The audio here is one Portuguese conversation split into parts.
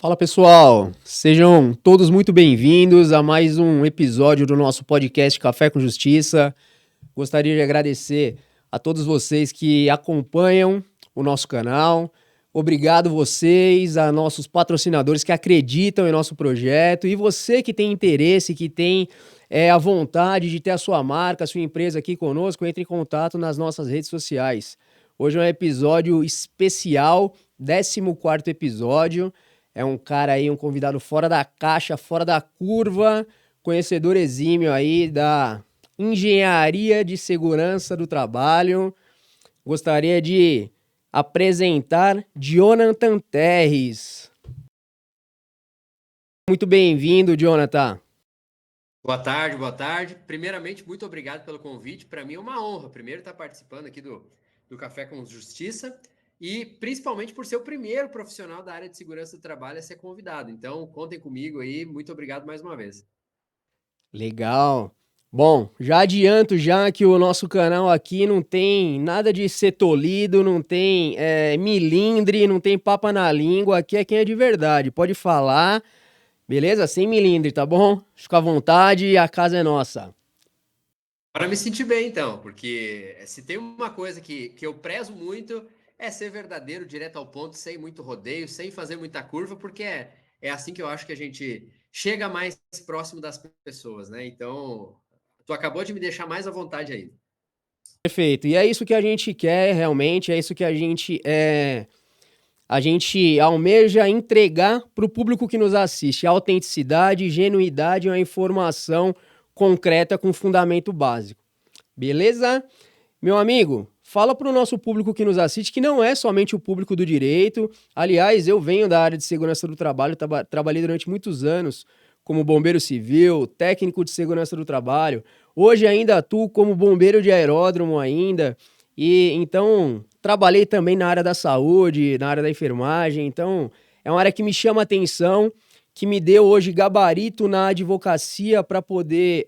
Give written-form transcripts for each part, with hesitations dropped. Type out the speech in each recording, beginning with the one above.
Fala pessoal, sejam todos muito bem-vindos a mais um episódio do nosso podcast Café com Justiça. Gostaria de agradecer a todos vocês que acompanham o nosso canal. Obrigado vocês, a nossos patrocinadores que acreditam em nosso projeto e você que tem interesse, que tem a vontade de ter a sua marca, a sua empresa aqui conosco, entre em contato nas nossas redes sociais. Hoje é um episódio especial, 14º episódio. É um cara aí, um convidado fora da caixa, fora da curva, conhecedor exímio aí da engenharia de segurança do trabalho. Gostaria de apresentar Jonathan Terres. Muito bem-vindo, Jonathan. Boa tarde, boa tarde. Primeiramente, muito obrigado pelo convite. Para mim é uma honra, primeiro, estar participando aqui do Café com Justiça e principalmente por ser o primeiro profissional da área de segurança do trabalho a ser convidado. Então, contem comigo aí. Muito obrigado mais uma vez. Legal. Bom, já adianto já que o nosso canal aqui não tem nada de ser tolido, não tem milindre, não tem papa na língua. Aqui é quem é de verdade. Pode falar, beleza? Sem milindre, tá bom? Fica à vontade, a casa é nossa. Para me sentir bem, então, porque se tem uma coisa que eu prezo muito é ser verdadeiro, direto ao ponto, sem muito rodeio, sem fazer muita curva, porque é assim que eu acho que a gente chega mais próximo das pessoas, né? Então, tu acabou de me deixar mais à vontade aí. Perfeito. E é isso que a gente quer realmente, é isso que a gente almeja entregar para o público que nos assiste. Autenticidade, genuidade e uma informação concreta com fundamento básico. Beleza? Meu amigo, fala para o nosso público que nos assiste, que não é somente o público do direito. Aliás, eu venho da área de segurança do trabalho, trabalhei durante muitos anos como bombeiro civil, técnico de segurança do trabalho. Hoje ainda atuo como bombeiro de aeródromo ainda. E então trabalhei também na área da saúde, na área da enfermagem. Então é uma área que me chama a atenção, que me deu hoje gabarito na advocacia para poder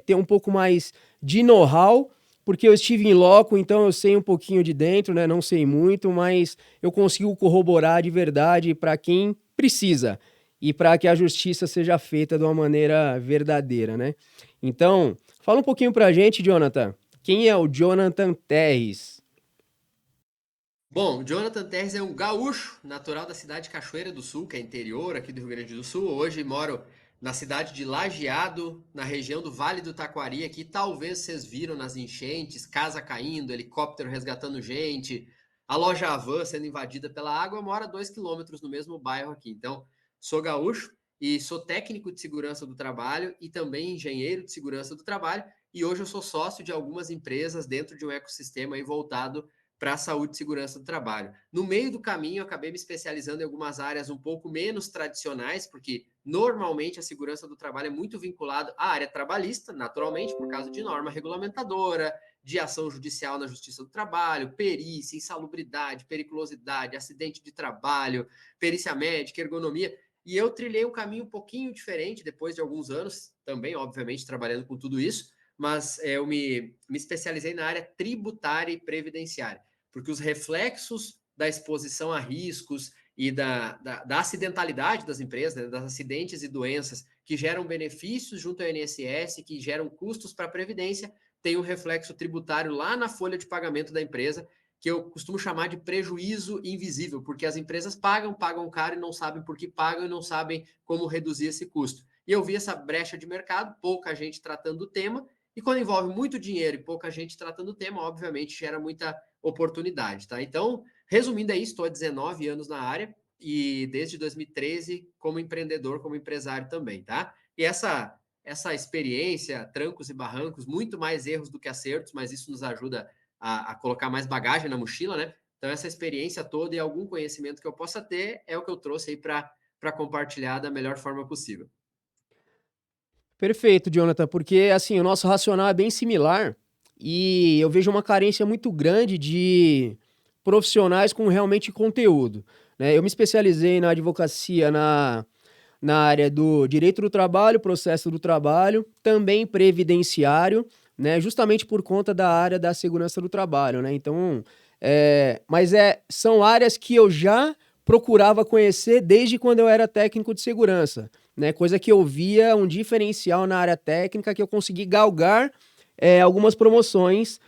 ter um pouco mais de know-how, porque eu estive em loco, então eu sei um pouquinho de dentro, né? Não sei muito, mas eu consigo corroborar de verdade para quem precisa e para que a justiça seja feita de uma maneira verdadeira, né? Então, fala um pouquinho para a gente, Jonathan. Quem é o Jonathan Terres? Bom, Jonathan Terres é um gaúcho, natural da cidade de Cachoeira do Sul, que é interior aqui do Rio Grande do Sul. Hoje moro na cidade de Lajeado, na região do Vale do Taquari, aqui talvez vocês viram nas enchentes, casa caindo, helicóptero resgatando gente, a loja Havan sendo invadida pela água. Eu moro a 2 quilômetros no mesmo bairro aqui. Então, sou gaúcho e sou técnico de segurança do trabalho e também engenheiro de segurança do trabalho. E hoje eu sou sócio de algumas empresas dentro de um ecossistema aí voltado para a saúde e segurança do trabalho. No meio do caminho, eu acabei me especializando em algumas áreas um pouco menos tradicionais, porque normalmente a segurança do trabalho é muito vinculada à área trabalhista, naturalmente, por causa de norma regulamentadora, de ação judicial na justiça do trabalho, perícia, insalubridade, periculosidade, acidente de trabalho, perícia médica, ergonomia. E eu trilhei um caminho um pouquinho diferente depois de alguns anos, também, obviamente, trabalhando com tudo isso, mas eu me especializei na área tributária e previdenciária, porque os reflexos da exposição a riscos e da acidentalidade das empresas, né, das acidentes e doenças que geram benefícios junto ao INSS, que geram custos para a Previdência, tem um reflexo tributário lá na folha de pagamento da empresa, que eu costumo chamar de prejuízo invisível, porque as empresas pagam caro e não sabem por que pagam e não sabem como reduzir esse custo. E eu vi essa brecha de mercado, pouca gente tratando do tema, e quando envolve muito dinheiro e pouca gente tratando o tema, obviamente gera muita oportunidade, tá? Então, resumindo é isso, estou há 19 anos na área e desde 2013 como empreendedor, como empresário também, tá? E essa experiência, trancos e barrancos, muito mais erros do que acertos, mas isso nos ajuda a colocar mais bagagem na mochila, né? Então, essa experiência toda e algum conhecimento que eu possa ter é o que eu trouxe aí para compartilhar da melhor forma possível. Perfeito, Jonathan, porque assim, o nosso racional é bem similar e eu vejo uma carência muito grande de profissionais com realmente conteúdo, né? Eu me especializei na advocacia na área do direito do trabalho, processo do trabalho, também previdenciário, né? Justamente por conta da área da segurança do trabalho, né? Então, são áreas que eu já procurava conhecer desde quando eu era técnico de segurança, né? Coisa que eu via um diferencial na área técnica, que eu consegui galgar algumas promoções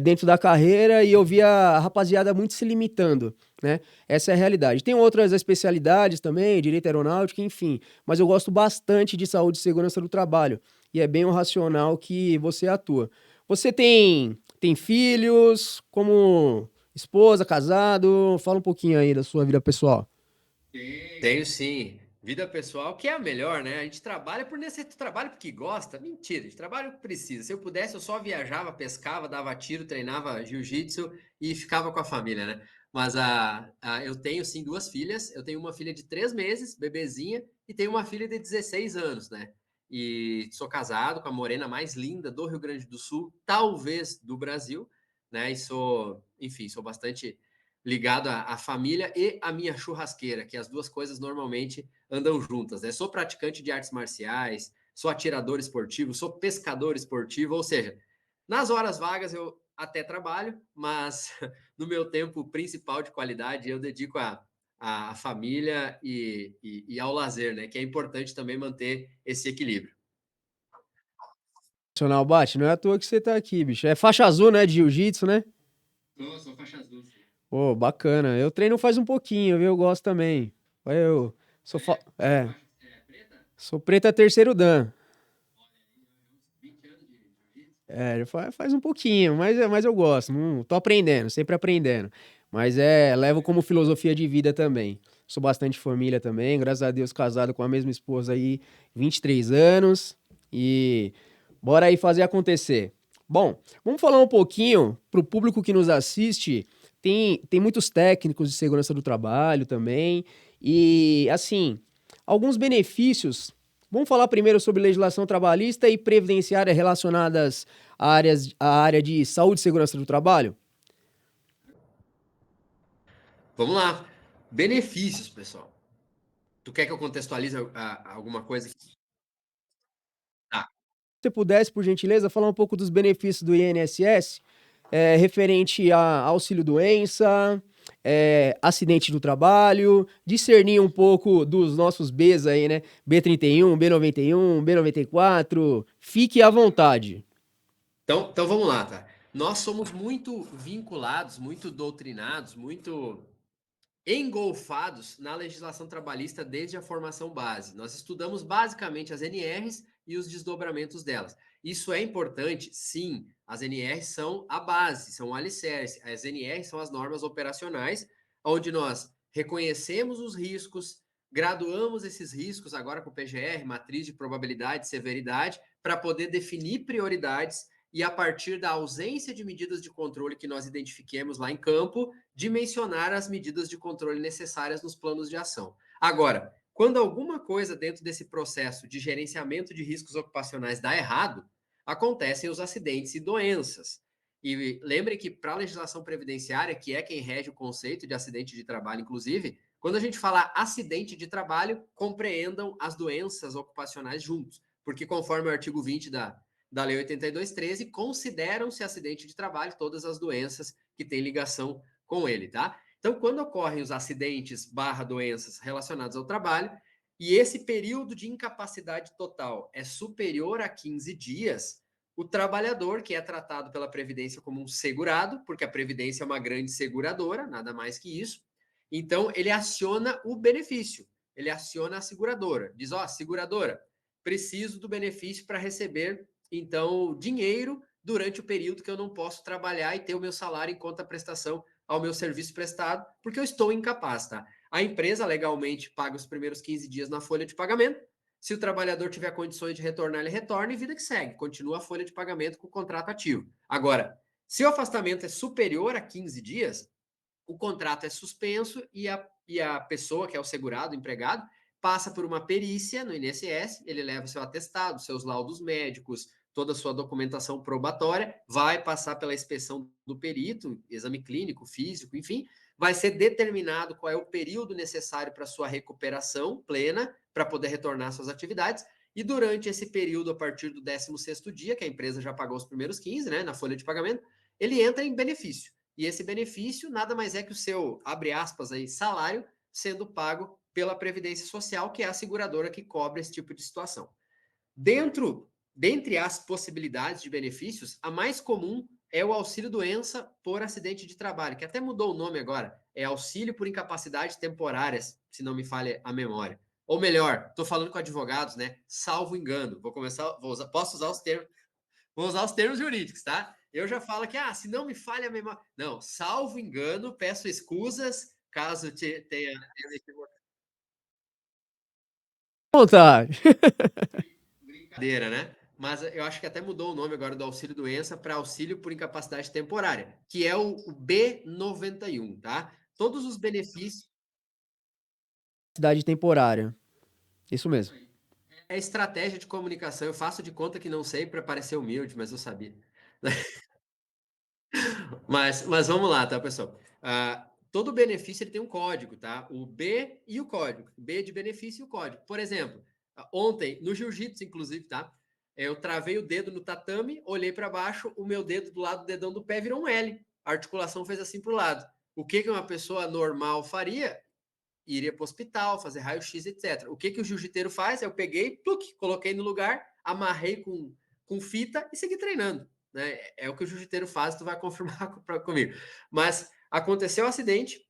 dentro da carreira e eu via a rapaziada muito se limitando, né? Essa é a realidade. Tem outras especialidades também, direito aeronáutico, enfim, mas eu gosto bastante de saúde e segurança do trabalho e é bem o racional que você atua. Você tem filhos, como esposa, casado? Fala um pouquinho aí da sua vida pessoal. Tenho sim. Vida pessoal, que é a melhor, né? A gente trabalha por necessidade, trabalha porque gosta. Mentira, a gente trabalha porque precisa. Se eu pudesse, eu só viajava, pescava, dava tiro, treinava jiu-jitsu e ficava com a família, né? Mas eu tenho sim duas filhas. Eu tenho uma filha de 3 meses, bebezinha, e tenho uma filha de 16 anos, né? E sou casado com a morena mais linda do Rio Grande do Sul, talvez do Brasil, né? E sou, enfim, sou bastante ligado à família e à minha churrasqueira, que as duas coisas normalmente andam juntas, né? Sou praticante de artes marciais, sou atirador esportivo, sou pescador esportivo, ou seja, nas horas vagas eu até trabalho, mas no meu tempo principal de qualidade eu dedico à família e ao lazer, né? Que é importante também manter esse equilíbrio. Nacional Bate, não é à toa que você tá aqui, bicho. É faixa azul, né, de jiu-jitsu, né? Sou faixa azul, sim. Pô, bacana. Eu treino faz um pouquinho, viu? Eu gosto também. Eu sou, sou preta terceiro dan. Já faz um pouquinho, mas eu gosto. Tô aprendendo, sempre aprendendo. Mas levo como filosofia de vida também. Sou bastante família também, graças a Deus casado com a mesma esposa aí, 23 anos. E bora aí fazer acontecer. Bom, vamos falar um pouquinho pro público que nos assiste. Tem muitos técnicos de segurança do trabalho também. E, assim, alguns benefícios. Vamos falar primeiro sobre legislação trabalhista e previdenciária relacionadas à área de saúde e segurança do trabalho? Vamos lá. Benefícios, pessoal. Tu quer que eu contextualize alguma coisa? Tá. Se você pudesse, por gentileza, falar um pouco dos benefícios do INSS, referente a auxílio-doença, acidente do trabalho, discernir um pouco dos nossos Bs aí, né? B31, B91, B94. Fique à vontade. Então vamos lá, tá? Nós somos muito vinculados, muito doutrinados, muito engolfados na legislação trabalhista desde a formação base. Nós estudamos basicamente as NRs e os desdobramentos delas. Isso é importante? Sim. As NRs são a base, são o alicerce. As NRs são as normas operacionais, onde nós reconhecemos os riscos, graduamos esses riscos agora com o PGR, matriz de probabilidade e severidade, para poder definir prioridades e, a partir da ausência de medidas de controle que nós identifiquemos lá em campo, dimensionar as medidas de controle necessárias nos planos de ação. Agora, quando alguma coisa dentro desse processo de gerenciamento de riscos ocupacionais dá errado, acontecem os acidentes e doenças. E lembre que para a legislação previdenciária, que é quem rege o conceito de acidente de trabalho, inclusive, quando a gente fala acidente de trabalho, compreendam as doenças ocupacionais juntos, porque conforme o artigo 20 da Lei 82.13, consideram-se acidente de trabalho todas as doenças que têm ligação com ele, tá? Então, quando ocorrem os acidentes barra doenças relacionados ao trabalho, e esse período de incapacidade total é superior a 15 dias, o trabalhador, que é tratado pela Previdência como um segurado, porque a Previdência é uma grande seguradora, nada mais que isso, então ele aciona o benefício, ele aciona a seguradora, diz, ó, seguradora, preciso do benefício para receber, então, dinheiro durante o período que eu não posso trabalhar e ter o meu salário em conta prestação ao meu serviço prestado, porque eu estou incapaz, tá? A empresa legalmente paga os primeiros 15 dias na folha de pagamento. Se o trabalhador tiver condições de retornar, ele retorna e vida que segue. Continua a folha de pagamento com o contrato ativo. Agora, se o afastamento é superior a 15 dias, o contrato é suspenso e a pessoa, que é o segurado, o empregado, passa por uma perícia no INSS, ele leva o seu atestado, seus laudos médicos, toda a sua documentação probatória, vai passar pela inspeção do perito, exame clínico, físico, enfim, vai ser determinado qual é o período necessário para sua recuperação plena, para poder retornar às suas atividades, e durante esse período, a partir do 16º dia, que a empresa já pagou os primeiros 15, né, na folha de pagamento, ele entra em benefício. E esse benefício nada mais é que o seu, abre aspas aí, salário, sendo pago pela Previdência Social, que é a seguradora que cobre esse tipo de situação. Dentre as possibilidades de benefícios, a mais comum é o auxílio-doença por acidente de trabalho, que até mudou o nome agora. É auxílio por incapacidade temporárias, se não me falha a memória. Ou melhor, estou falando com advogados, né? Salvo engano. Posso usar os termos, vou usar os termos jurídicos, tá? Eu já falo que, se não me falha a memória. Não, salvo engano, peço escusas caso tenha Vontade. brincadeira, né? Mas eu acho que até mudou o nome agora do auxílio-doença para auxílio por incapacidade temporária, que é o B91, tá? Todos os benefícios. Cidade temporária. Isso mesmo. É estratégia de comunicação. Eu faço de conta que não sei para parecer humilde, mas eu sabia. Mas vamos lá, tá, pessoal? Todo benefício ele tem um código, tá? O B e o código. B de benefício e o código. Por exemplo, ontem, no jiu-jitsu, inclusive, tá? Eu travei o dedo no tatame, olhei para baixo, o meu dedo do lado do dedão do pé virou um L. A articulação fez assim pro lado. O que uma pessoa normal faria? Iria para o hospital, fazer raio-x, etc. O que o jiu-jiteiro faz? Eu peguei, coloquei no lugar, amarrei com fita e segui treinando. Né? É o que o jiu-jiteiro faz, tu vai confirmar comigo. Mas aconteceu o acidente,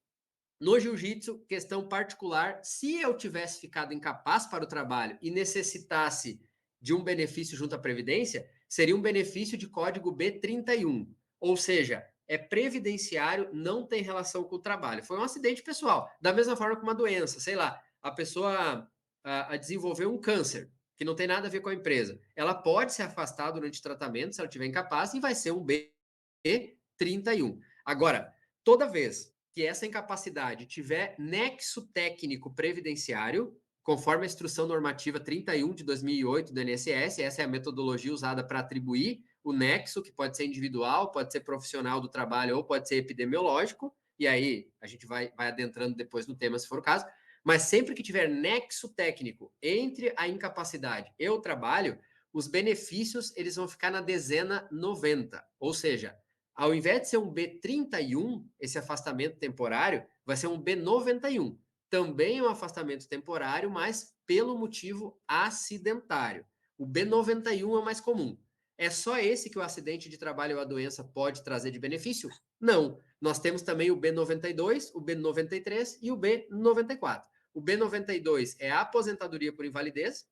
no jiu-jitsu, questão particular, se eu tivesse ficado incapaz para o trabalho e necessitasse de um benefício junto à Previdência, seria um benefício de código B31. Ou seja, é previdenciário, não tem relação com o trabalho. Foi um acidente pessoal. Da mesma forma que uma doença, sei lá, a pessoa desenvolveu um câncer, que não tem nada a ver com a empresa. Ela pode se afastar durante o tratamento, se ela estiver incapaz, e vai ser um B31. Agora, toda vez que essa incapacidade tiver nexo técnico previdenciário, conforme a Instrução Normativa 31 de 2008 do INSS, essa é a metodologia usada para atribuir o nexo, que pode ser individual, pode ser profissional do trabalho ou pode ser epidemiológico, e aí a gente vai adentrando depois no tema, se for o caso, mas sempre que tiver nexo técnico entre a incapacidade e o trabalho, os benefícios eles vão ficar na dezena 90, ou seja, ao invés de ser um B31, esse afastamento temporário, vai ser um B91. Também é um afastamento temporário, mas pelo motivo acidentário. O B91 é o mais comum. É só esse que o acidente de trabalho ou a doença pode trazer de benefício? Não. Nós temos também o B92, o B93 e o B94. O B92 é a aposentadoria por invalidez,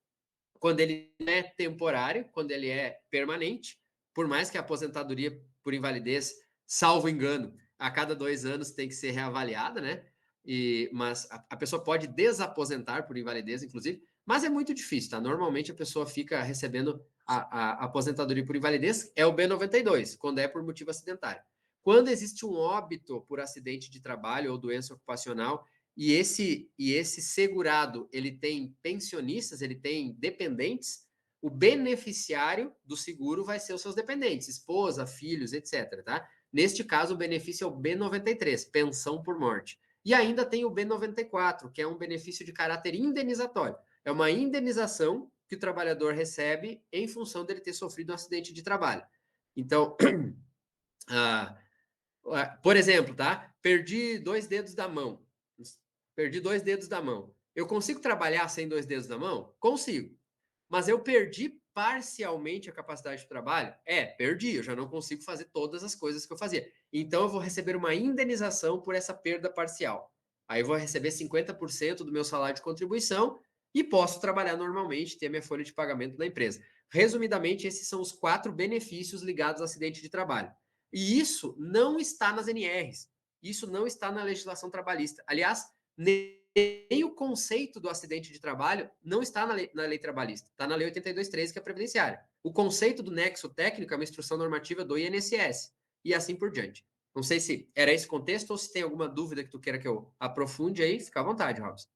quando ele é temporário, quando ele é permanente, por mais que a aposentadoria por invalidez, salvo engano, a cada 2 anos tem que ser reavaliada, né? Mas a pessoa pode desaposentar por invalidez, inclusive, mas é muito difícil, tá? Normalmente a pessoa fica recebendo a aposentadoria por invalidez, é o B92, quando é por motivo acidentário. Quando existe um óbito por acidente de trabalho ou doença ocupacional, e esse segurado, ele tem pensionistas, ele tem dependentes, o beneficiário do seguro vai ser os seus dependentes, esposa, filhos, etc, tá? Neste caso, o benefício é o B93, pensão por morte. E ainda tem o B94, que é um benefício de caráter indenizatório. É uma indenização que o trabalhador recebe em função dele ter sofrido um acidente de trabalho. Então, por exemplo, tá? Perdi 2 dedos da mão. Perdi 2 dedos da mão. Eu consigo trabalhar sem 2 dedos da mão? Consigo. Mas eu perdi parcialmente a capacidade de trabalho? Perdi. Eu já não consigo fazer todas as coisas que eu fazia. Então, eu vou receber uma indenização por essa perda parcial. Aí eu vou receber 50% do meu salário de contribuição e posso trabalhar normalmente, ter minha folha de pagamento da empresa. Resumidamente, esses são os 4 benefícios ligados ao acidente de trabalho. E isso não está nas NRs. Isso não está na legislação trabalhista. Aliás, nem o conceito do acidente de trabalho não está na lei trabalhista. Está na lei 82.13, que é a previdenciária. O conceito do nexo técnico é uma instrução normativa do INSS. E assim por diante. Não sei se era esse contexto ou se tem alguma dúvida que tu queira que eu aprofunde aí. Fica à vontade, Robson.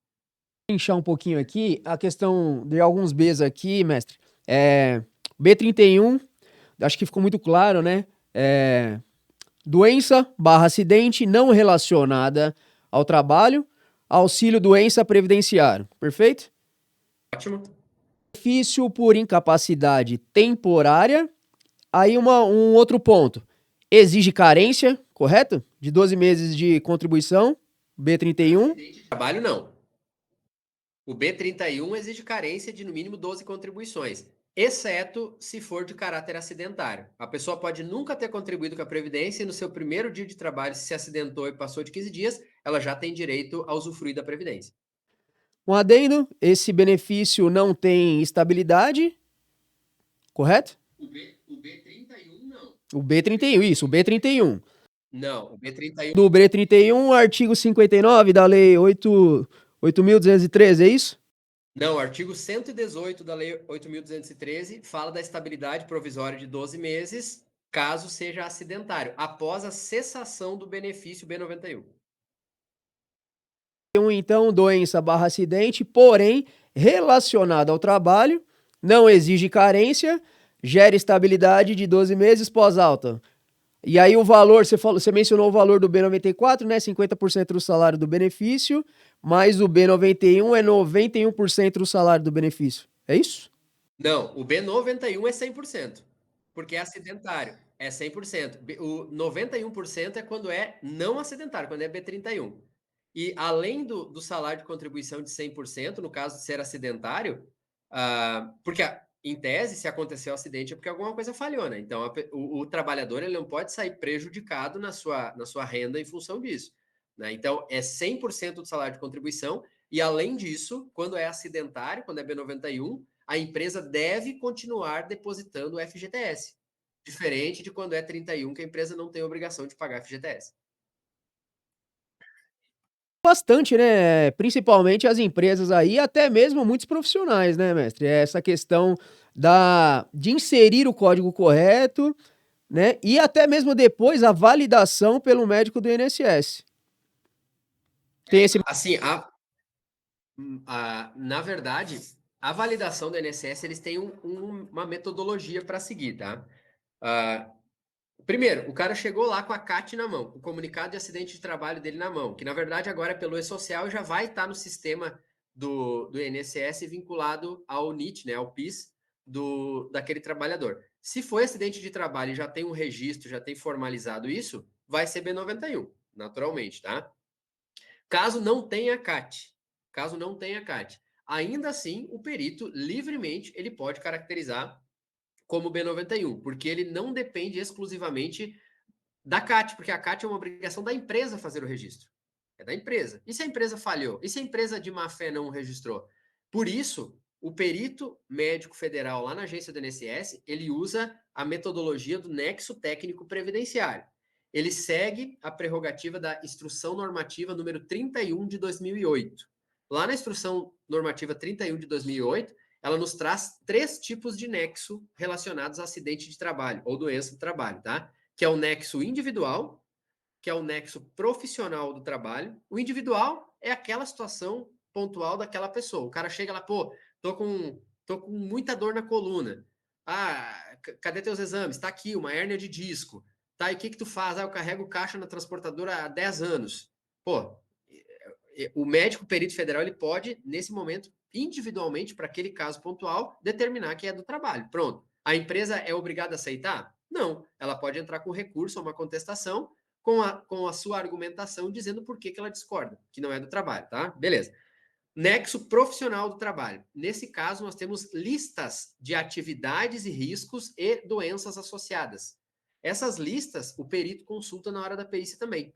Inchar um pouquinho aqui, a questão de alguns Bs aqui, mestre. B31, acho que ficou muito claro, né? Doença / acidente não relacionada ao trabalho, auxílio doença previdenciário, perfeito? Ótimo. Benefício por incapacidade temporária. Aí um outro ponto. Exige carência, correto? De 12 meses de contribuição. B31? Acidente de trabalho, não. O B31 exige carência de no mínimo 12 contribuições, exceto se for de caráter acidentário. A pessoa pode nunca ter contribuído com a Previdência e no seu primeiro dia de trabalho, se acidentou e passou de 15 dias, ela já tem direito a usufruir da Previdência. Um adendo, esse benefício não tem estabilidade, correto? O B31 não. O B31, isso, o B31. Não, o B31. Do B31, artigo 59 da Lei 8.213, é isso? Não, o artigo 118 da Lei 8.213 fala da estabilidade provisória de 12 meses, caso seja acidentário, após a cessação do benefício B91. Então, doença barra acidente, porém, relacionada ao trabalho, não exige carência, gera estabilidade de 12 meses pós-alta. E aí o valor, você mencionou o valor do B94, né? 50% do salário do benefício, mais o B91 é 91% do salário do benefício. É isso? Não, o B91 é 100%, porque é acidentário, é 100%. O 91% é quando é não acidentário, quando é B31. E além do salário de contribuição de 100%, no caso de ser acidentário, porque em tese, se aconteceu um acidente é porque alguma coisa falhou, né? Então o trabalhador ele não pode sair prejudicado na sua renda em função disso, né? Então é 100% do salário de contribuição e além disso, quando é acidentário, quando é B91, a empresa deve continuar depositando o FGTS, diferente de quando é 31, que a empresa não tem obrigação de pagar FGTS. Bastante, né? Principalmente as empresas aí, até mesmo muitos profissionais, né, mestre? Essa questão de inserir o código correto, né? E até mesmo depois a validação pelo médico do INSS. Tem esse. Assim, na verdade, a validação do INSS, eles têm uma metodologia para seguir, tá? Ah, primeiro, o cara chegou lá com a CAT na mão, o comunicado de acidente de trabalho dele na mão, que na verdade agora é pelo E-Social e já vai estar no sistema do INSS vinculado ao NIT, né, ao PIS, daquele trabalhador. Se foi acidente de trabalho e já tem um registro, já tem formalizado isso, vai ser B91, naturalmente, tá? Caso não tenha CAT, caso não tenha CAT, ainda assim, o perito livremente ele pode caracterizar como B91, porque ele não depende exclusivamente da CAT, porque a CAT é uma obrigação da empresa fazer o registro. É da empresa. E se a empresa falhou? E se a empresa de má fé não registrou? Por isso, o perito médico federal lá na agência do INSS, ele usa a metodologia do nexo técnico previdenciário. Ele segue a prerrogativa da Instrução Normativa número 31 de 2008. Lá na Instrução Normativa 31 de 2008, ela nos traz 3 tipos de nexo relacionados a acidente de trabalho ou doença do trabalho, tá? Que é o nexo individual, que é o nexo profissional do trabalho. O individual é aquela situação pontual daquela pessoa. O cara chega lá, pô, tô com muita dor na coluna. Cadê teus exames? Tá aqui, uma hérnia de disco. Tá, e o que tu faz? Eu carrego caixa na transportadora há 10 anos. Pô, o médico perito federal, ele pode, nesse momento, individualmente, para aquele caso pontual, determinar que é do trabalho. Pronto. A empresa é obrigada a aceitar? Não. Ela pode entrar com recurso ou uma contestação com a sua argumentação dizendo por que ela discorda, que não é do trabalho, tá? Beleza. Nexo profissional do trabalho. Nesse caso, nós temos listas de atividades e riscos e doenças associadas. Essas listas, o perito consulta na hora da perícia também.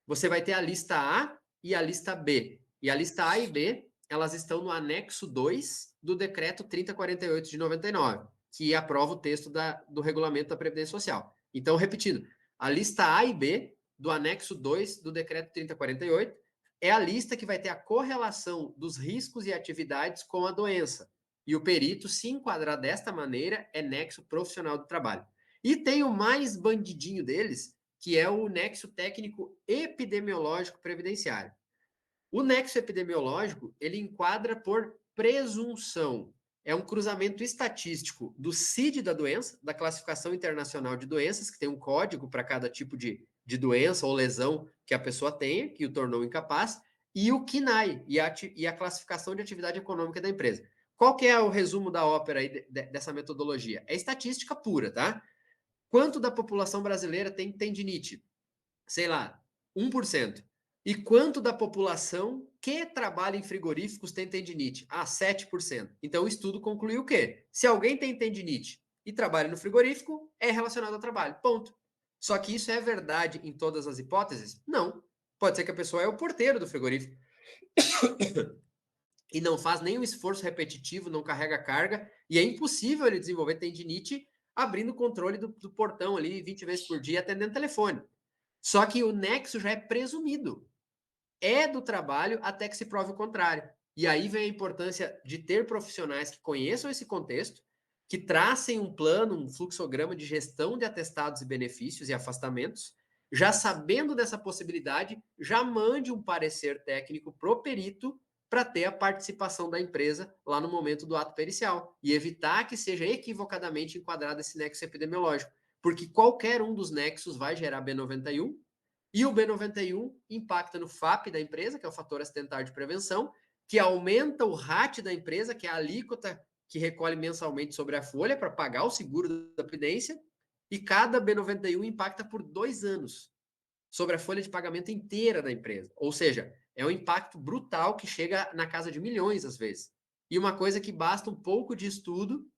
Você vai ter a lista A e a lista B. E a lista A e B, elas estão no anexo 2 do decreto 3048 de 99, que aprova o texto do regulamento da Previdência Social. Então, repetindo, a lista A e B do anexo 2 do decreto 3048 é a lista que vai ter a correlação dos riscos e atividades com a doença. E o perito, se enquadrar desta maneira, é nexo profissional do trabalho. E tem o mais bandidinho deles, que é o nexo técnico epidemiológico previdenciário. O nexo epidemiológico, ele enquadra por presunção. É um cruzamento estatístico do CID da doença, da Classificação Internacional de Doenças, que tem um código para cada tipo de doença ou lesão que a pessoa tenha, que o tornou incapaz, e o CNAE, e a Classificação de Atividade Econômica da Empresa. Qual que é o resumo da ópera aí dessa metodologia? É estatística pura, tá? Quanto da população brasileira tem tendinite? Sei lá, 1%. E quanto da população que trabalha em frigoríficos tem tendinite? 7%. Então o estudo concluiu o quê? Se alguém tem tendinite e trabalha no frigorífico, é relacionado ao trabalho. Ponto. Só que isso é verdade em todas as hipóteses? Não. Pode ser que a pessoa é o porteiro do frigorífico e não faz nenhum esforço repetitivo, não carrega carga, e é impossível ele desenvolver tendinite abrindo o controle do portão ali 20 vezes por dia atendendo telefone. Só que o nexo já é presumido. É do trabalho até que se prove o contrário. E aí vem a importância de ter profissionais que conheçam esse contexto, que tracem um plano, um fluxograma de gestão de atestados e benefícios e afastamentos, já sabendo dessa possibilidade, já mande um parecer técnico pro perito para ter a participação da empresa lá no momento do ato pericial e evitar que seja equivocadamente enquadrado esse nexo epidemiológico, porque qualquer um dos nexos vai gerar B91 e o B91 impacta no FAP da empresa, que é o fator acidental de prevenção, que aumenta o RAT da empresa, que é a alíquota que recolhe mensalmente sobre a folha para pagar o seguro da previdência, e cada B91 impacta por 2 anos sobre a folha de pagamento inteira da empresa. Ou seja, é um impacto brutal que chega na casa de milhões às vezes. E uma coisa que basta um pouco de estudo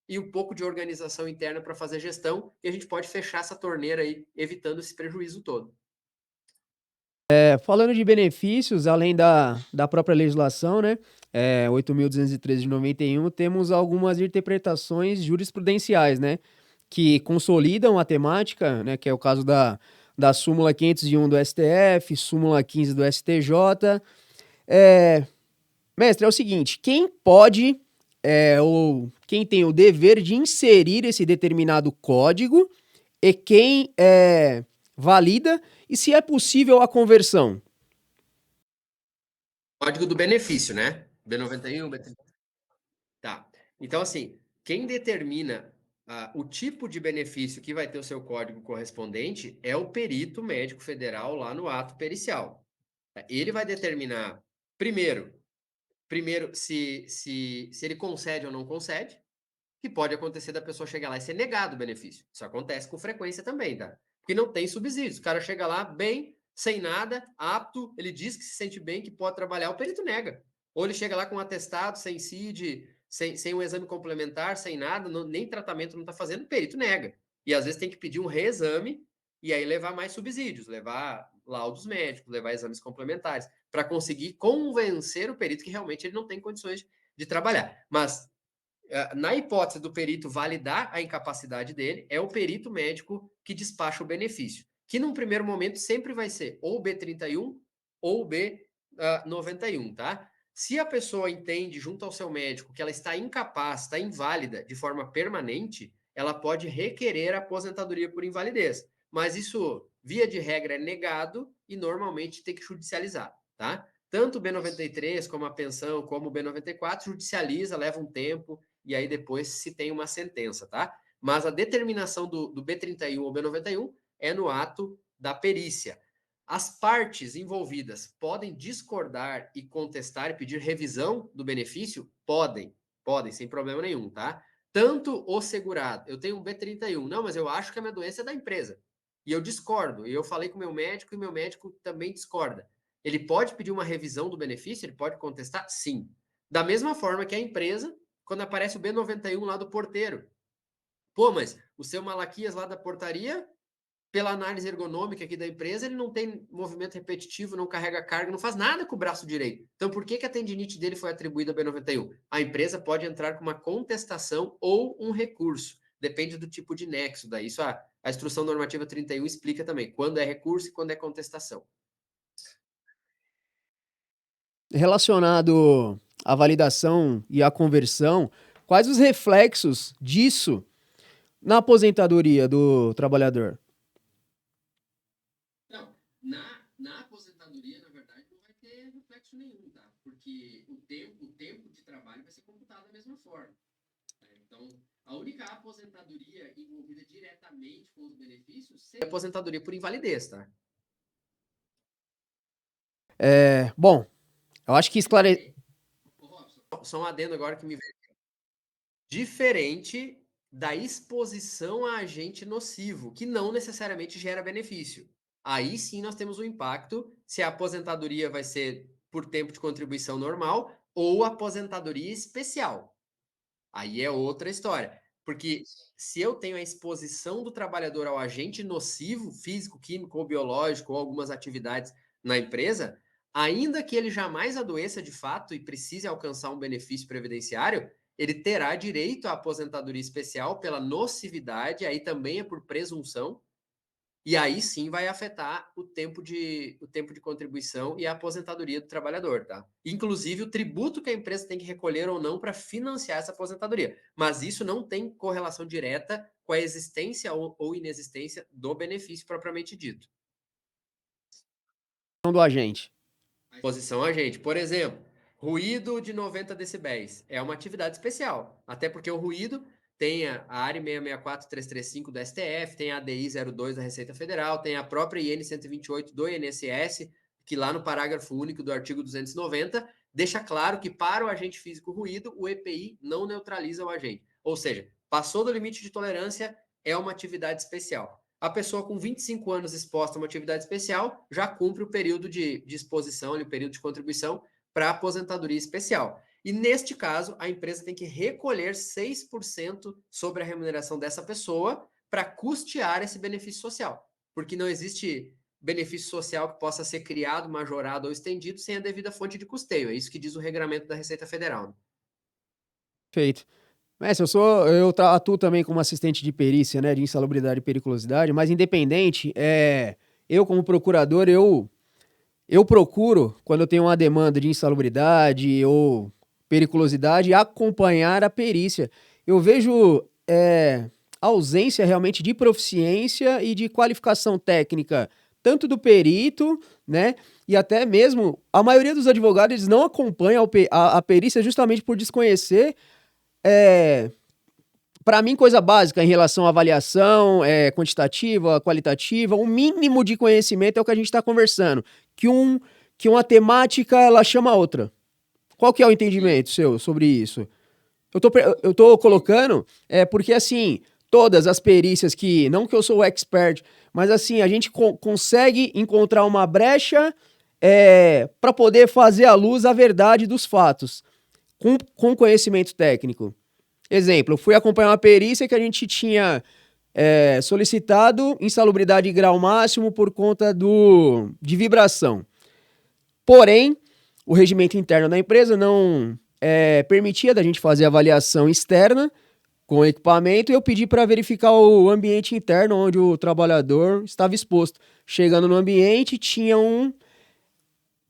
e um pouco de organização interna para fazer gestão, e a gente pode fechar essa torneira aí, evitando esse prejuízo todo. Falando de benefícios, além da própria legislação, né? 8.213 de 91, temos algumas interpretações jurisprudenciais, né? Que consolidam a temática, né? Que é o caso da súmula 501 do STF, súmula 15 do STJ. É, Mestre, é o seguinte: quem pode ou quem tem o dever de inserir esse determinado código e quem valida e se é possível a conversão? Código do benefício, né? B91, B30. Tá. Então, assim, quem determina o tipo de benefício que vai ter o seu código correspondente é o perito médico federal lá no ato pericial. Ele vai determinar, primeiro, se ele concede ou não concede, que pode acontecer da pessoa chegar lá e ser negado o benefício. Isso acontece com frequência também, tá? Porque não tem subsídios. O cara chega lá bem, sem nada, apto, ele diz que se sente bem, que pode trabalhar, o perito nega. Ou ele chega lá com um atestado, sem CID, sem um exame complementar, sem nada, nem tratamento não está fazendo, o perito nega. E às vezes tem que pedir um reexame e aí levar mais subsídios, levar laudos médicos, levar exames complementares, para conseguir convencer o perito que realmente ele não tem condições de trabalhar. Mas na hipótese do perito validar a incapacidade dele, é o perito médico que despacha o benefício, que num primeiro momento sempre vai ser ou B31 ou B91, tá? Se a pessoa entende junto ao seu médico que ela está incapaz, está inválida de forma permanente, ela pode requerer a aposentadoria por invalidez. Mas isso, via de regra, é negado e normalmente tem que judicializar, tá? Tanto o B93 como a pensão, como o B94, judicializa, leva um tempo, e aí depois se tem uma sentença, tá? Mas a determinação do B31 ou B91 é no ato da perícia. As partes envolvidas podem discordar e contestar e pedir revisão do benefício? Podem, sem problema nenhum, tá? Tanto o segurado, eu tenho um B31, não, mas eu acho que a minha doença é da empresa. E eu discordo, e eu falei com o meu médico, e meu médico também discorda. Ele pode pedir uma revisão do benefício? Ele pode contestar? Sim. Da mesma forma que a empresa, quando aparece o B91 lá do porteiro. Pô, mas o seu Malaquias lá da portaria, pela análise ergonômica aqui da empresa, ele não tem movimento repetitivo, não carrega carga, não faz nada com o braço direito. Então, por que a tendinite dele foi atribuída a B91? A empresa pode entrar com uma contestação ou um recurso. Depende do tipo de nexo. Daí, isso a Instrução Normativa 31 explica também quando é recurso e quando é contestação. Relacionado à validação e à conversão, quais os reflexos disso na aposentadoria do trabalhador? Não, na aposentadoria, na verdade, não vai ter reflexo nenhum, tá? Porque o tempo de trabalho vai ser computado da mesma forma. Né? Então, a única aposentadoria envolvida diretamente com os benefícios seria a aposentadoria por invalidez, tá? Bom, eu acho que esclare... Ô, Robson, só um adendo agora que me veio. Diferente da exposição a agente nocivo, que não necessariamente gera benefício. Aí sim nós temos um impacto se a aposentadoria vai ser por tempo de contribuição normal ou aposentadoria especial. Aí é outra história. Porque se eu tenho a exposição do trabalhador ao agente nocivo, físico, químico ou biológico, ou algumas atividades na empresa, ainda que ele jamais adoeça de fato e precise alcançar um benefício previdenciário, ele terá direito à aposentadoria especial pela nocividade, aí também é por presunção, e aí sim vai afetar o tempo de contribuição e a aposentadoria do trabalhador, tá? Inclusive o tributo que a empresa tem que recolher ou não para financiar essa aposentadoria. Mas isso não tem correlação direta com a existência ou inexistência do benefício propriamente dito. Do agente. Exposição a gente. Por exemplo, ruído de 90 decibéis é uma atividade especial, até porque o ruído tem a ARE 664335 do STF, tem a ADI 02 da Receita Federal, tem a própria IN 128 do INSS, que lá no parágrafo único do artigo 290 deixa claro que para o agente físico ruído, o EPI não neutraliza o agente. Ou seja, passou do limite de tolerância, é uma atividade especial. A pessoa com 25 anos exposta a uma atividade especial já cumpre o período de exposição, o período de contribuição para a aposentadoria especial. E neste caso, a empresa tem que recolher 6% sobre a remuneração dessa pessoa para custear esse benefício social. Porque não existe benefício social que possa ser criado, majorado ou estendido sem a devida fonte de custeio. É isso que diz o regramento da Receita Federal. Feito. Mestre, atuo também como assistente de perícia, né, de insalubridade e periculosidade, mas independente, eu como procurador, eu procuro, quando eu tenho uma demanda de insalubridade ou periculosidade, acompanhar a perícia. Eu vejo ausência realmente de proficiência e de qualificação técnica, tanto do perito, né, e até mesmo a maioria dos advogados eles não acompanham a perícia justamente por desconhecer para mim, coisa básica em relação à avaliação quantitativa, qualitativa, um mínimo de conhecimento é o que a gente está conversando. Que uma temática ela chama a outra. Qual que é o entendimento seu sobre isso? Eu tô colocando porque, assim, todas as perícias que, não que eu sou o expert, mas assim, a gente consegue encontrar uma brecha para poder fazer à luz a verdade dos fatos, com conhecimento técnico. Exemplo, eu fui acompanhar uma perícia que a gente tinha solicitado insalubridade de grau máximo por conta de vibração. Porém, o regimento interno da empresa não permitia da gente fazer avaliação externa com equipamento e eu pedi para verificar o ambiente interno onde o trabalhador estava exposto. Chegando no ambiente, tinha um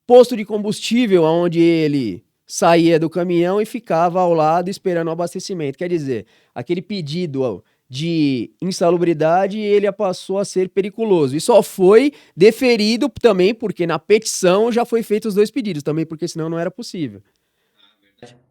posto de combustível onde ele saía do caminhão e ficava ao lado esperando o abastecimento. Quer dizer, aquele pedido de insalubridade ele passou a ser periculoso. E só foi deferido também porque na petição já foi feito os dois pedidos, também porque senão não era possível.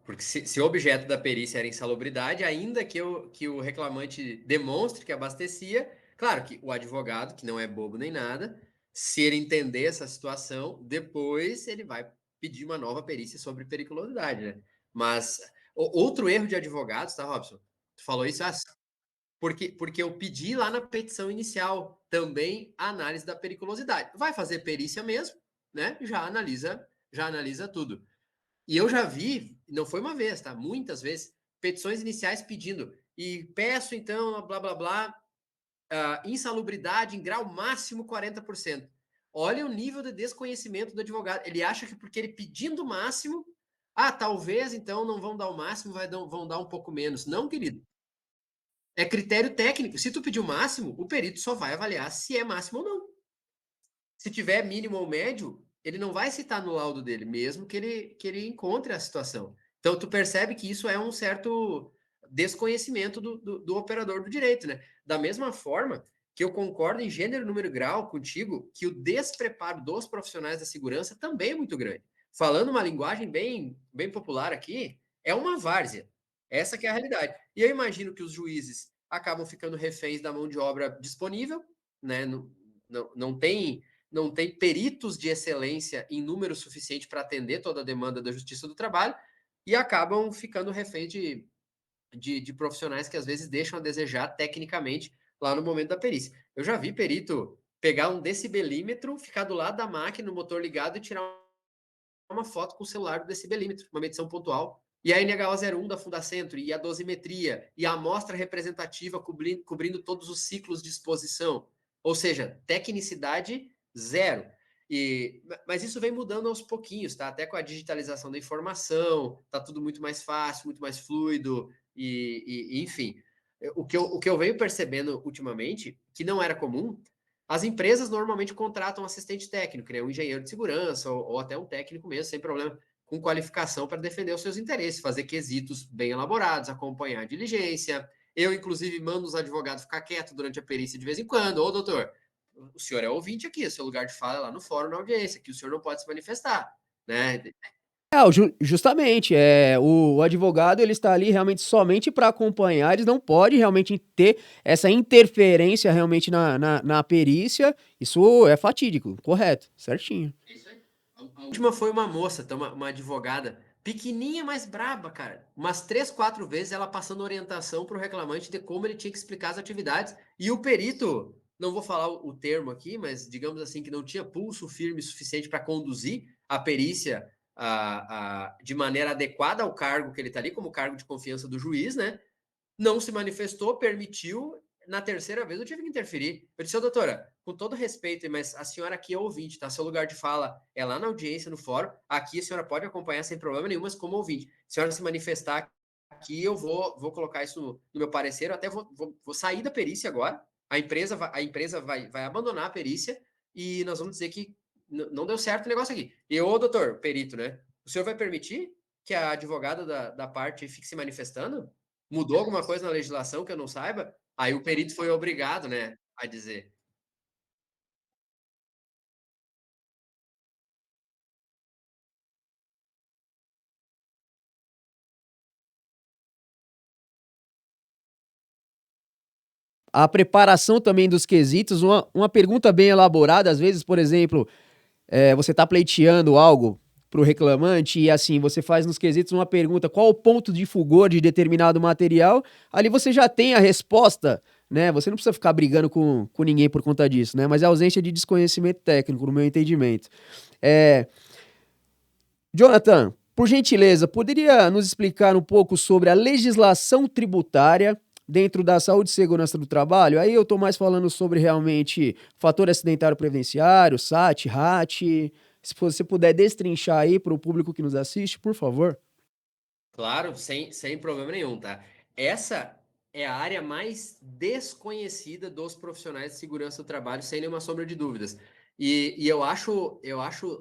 Porque se o objeto da perícia era insalubridade, ainda que o reclamante demonstre que abastecia, claro que o advogado, que não é bobo nem nada, se ele entender essa situação, depois ele vai pedir uma nova perícia sobre periculosidade, né? Mas outro erro de advogados, tá, Robson? Tu falou isso, porque eu pedi lá na petição inicial também a análise da periculosidade. Vai fazer perícia mesmo, né? Já analisa tudo. E eu já vi, não foi uma vez, tá? Muitas vezes, petições iniciais pedindo, e peço então, blá blá blá, insalubridade em grau máximo 40%. Olha o nível de desconhecimento do advogado. Ele acha que porque ele pedindo o máximo, talvez então não vão dar o máximo, vão dar um pouco menos. Não, querido. É critério técnico. Se tu pedir o máximo, o perito só vai avaliar se é máximo ou não. Se tiver mínimo ou médio, ele não vai citar no laudo dele, mesmo que ele encontre a situação. Então, tu percebe que isso é um certo desconhecimento do operador do direito, né? Da mesma forma que eu concordo em gênero, número e grau contigo, que o despreparo dos profissionais da segurança também é muito grande. Falando uma linguagem bem popular aqui, é uma várzea. Essa que é a realidade. E eu imagino que os juízes acabam ficando reféns da mão de obra disponível, né? Não tem peritos de excelência em número suficiente para atender toda a demanda da Justiça do Trabalho e acabam ficando reféns de profissionais que às vezes deixam a desejar tecnicamente lá no momento da perícia. Eu já vi perito pegar um decibelímetro, ficar do lado da máquina, o motor ligado e tirar uma foto com o celular do decibelímetro, uma medição pontual. E a NHO 01 da Fundacentro, e a dosimetria, e a amostra representativa cobrindo todos os ciclos de exposição. Ou seja, tecnicidade zero. Mas isso vem mudando aos pouquinhos, tá? Até com a digitalização da informação, tá tudo muito mais fácil, muito mais fluido, enfim. O que eu venho percebendo ultimamente, que não era comum, as empresas normalmente contratam um assistente técnico, né? Um engenheiro de segurança ou até um técnico mesmo, sem problema, com qualificação para defender os seus interesses, fazer quesitos bem elaborados, acompanhar a diligência. Eu, inclusive, mando os advogados ficar quietos durante a perícia de vez em quando. Ô, doutor, o senhor é ouvinte aqui, o seu lugar de fala é lá no fórum, na audiência, que o senhor não pode se manifestar, né? Justamente, o advogado ele está ali realmente somente para acompanhar, eles não pode realmente ter essa interferência realmente na perícia, isso é fatídico, correto, certinho. É isso aí. A última foi uma moça, uma advogada, pequenininha, mas braba, cara. Umas 3, 4 vezes ela passando orientação para o reclamante de como ele tinha que explicar as atividades. E o perito, não vou falar o termo aqui, mas digamos assim, que não tinha pulso firme suficiente para conduzir a perícia de maneira adequada ao cargo que ele está ali, como cargo de confiança do juiz, né? Não se manifestou, permitiu. Na terceira vez eu tive que interferir. Eu disse, ô, doutora, com todo respeito, mas a senhora aqui é ouvinte, tá? Seu lugar de fala é lá na audiência, no fórum. Aqui a senhora pode acompanhar sem problema nenhum, mas como ouvinte. Se a senhora se manifestar aqui, eu vou colocar isso no meu parecer. Eu até vou sair da perícia agora. A empresa vai abandonar a perícia e nós vamos dizer que não deu certo o negócio aqui. E, ô, doutor, perito, né? O senhor vai permitir que a advogada da parte fique se manifestando? Mudou alguma coisa na legislação que eu não saiba? Aí o perito foi obrigado, né, a dizer. A preparação também dos quesitos, uma pergunta bem elaborada, às vezes, por exemplo, você está pleiteando algo para o reclamante e assim, você faz nos quesitos uma pergunta, qual o ponto de fulgor de determinado material, ali você já tem a resposta, né? Você não precisa ficar brigando com ninguém por conta disso, né? Mas é ausência de desconhecimento técnico, no meu entendimento. É, Jonathan, por gentileza, poderia nos explicar um pouco sobre a legislação tributária dentro da saúde e segurança do trabalho? Aí eu estou mais falando sobre realmente fator acidentário previdenciário, SAT, RAT. Se você puder destrinchar aí para o público que nos assiste, por favor. Claro, sem problema nenhum, tá? Essa é a área mais desconhecida dos profissionais de segurança do trabalho, sem nenhuma sombra de dúvidas. E eu acho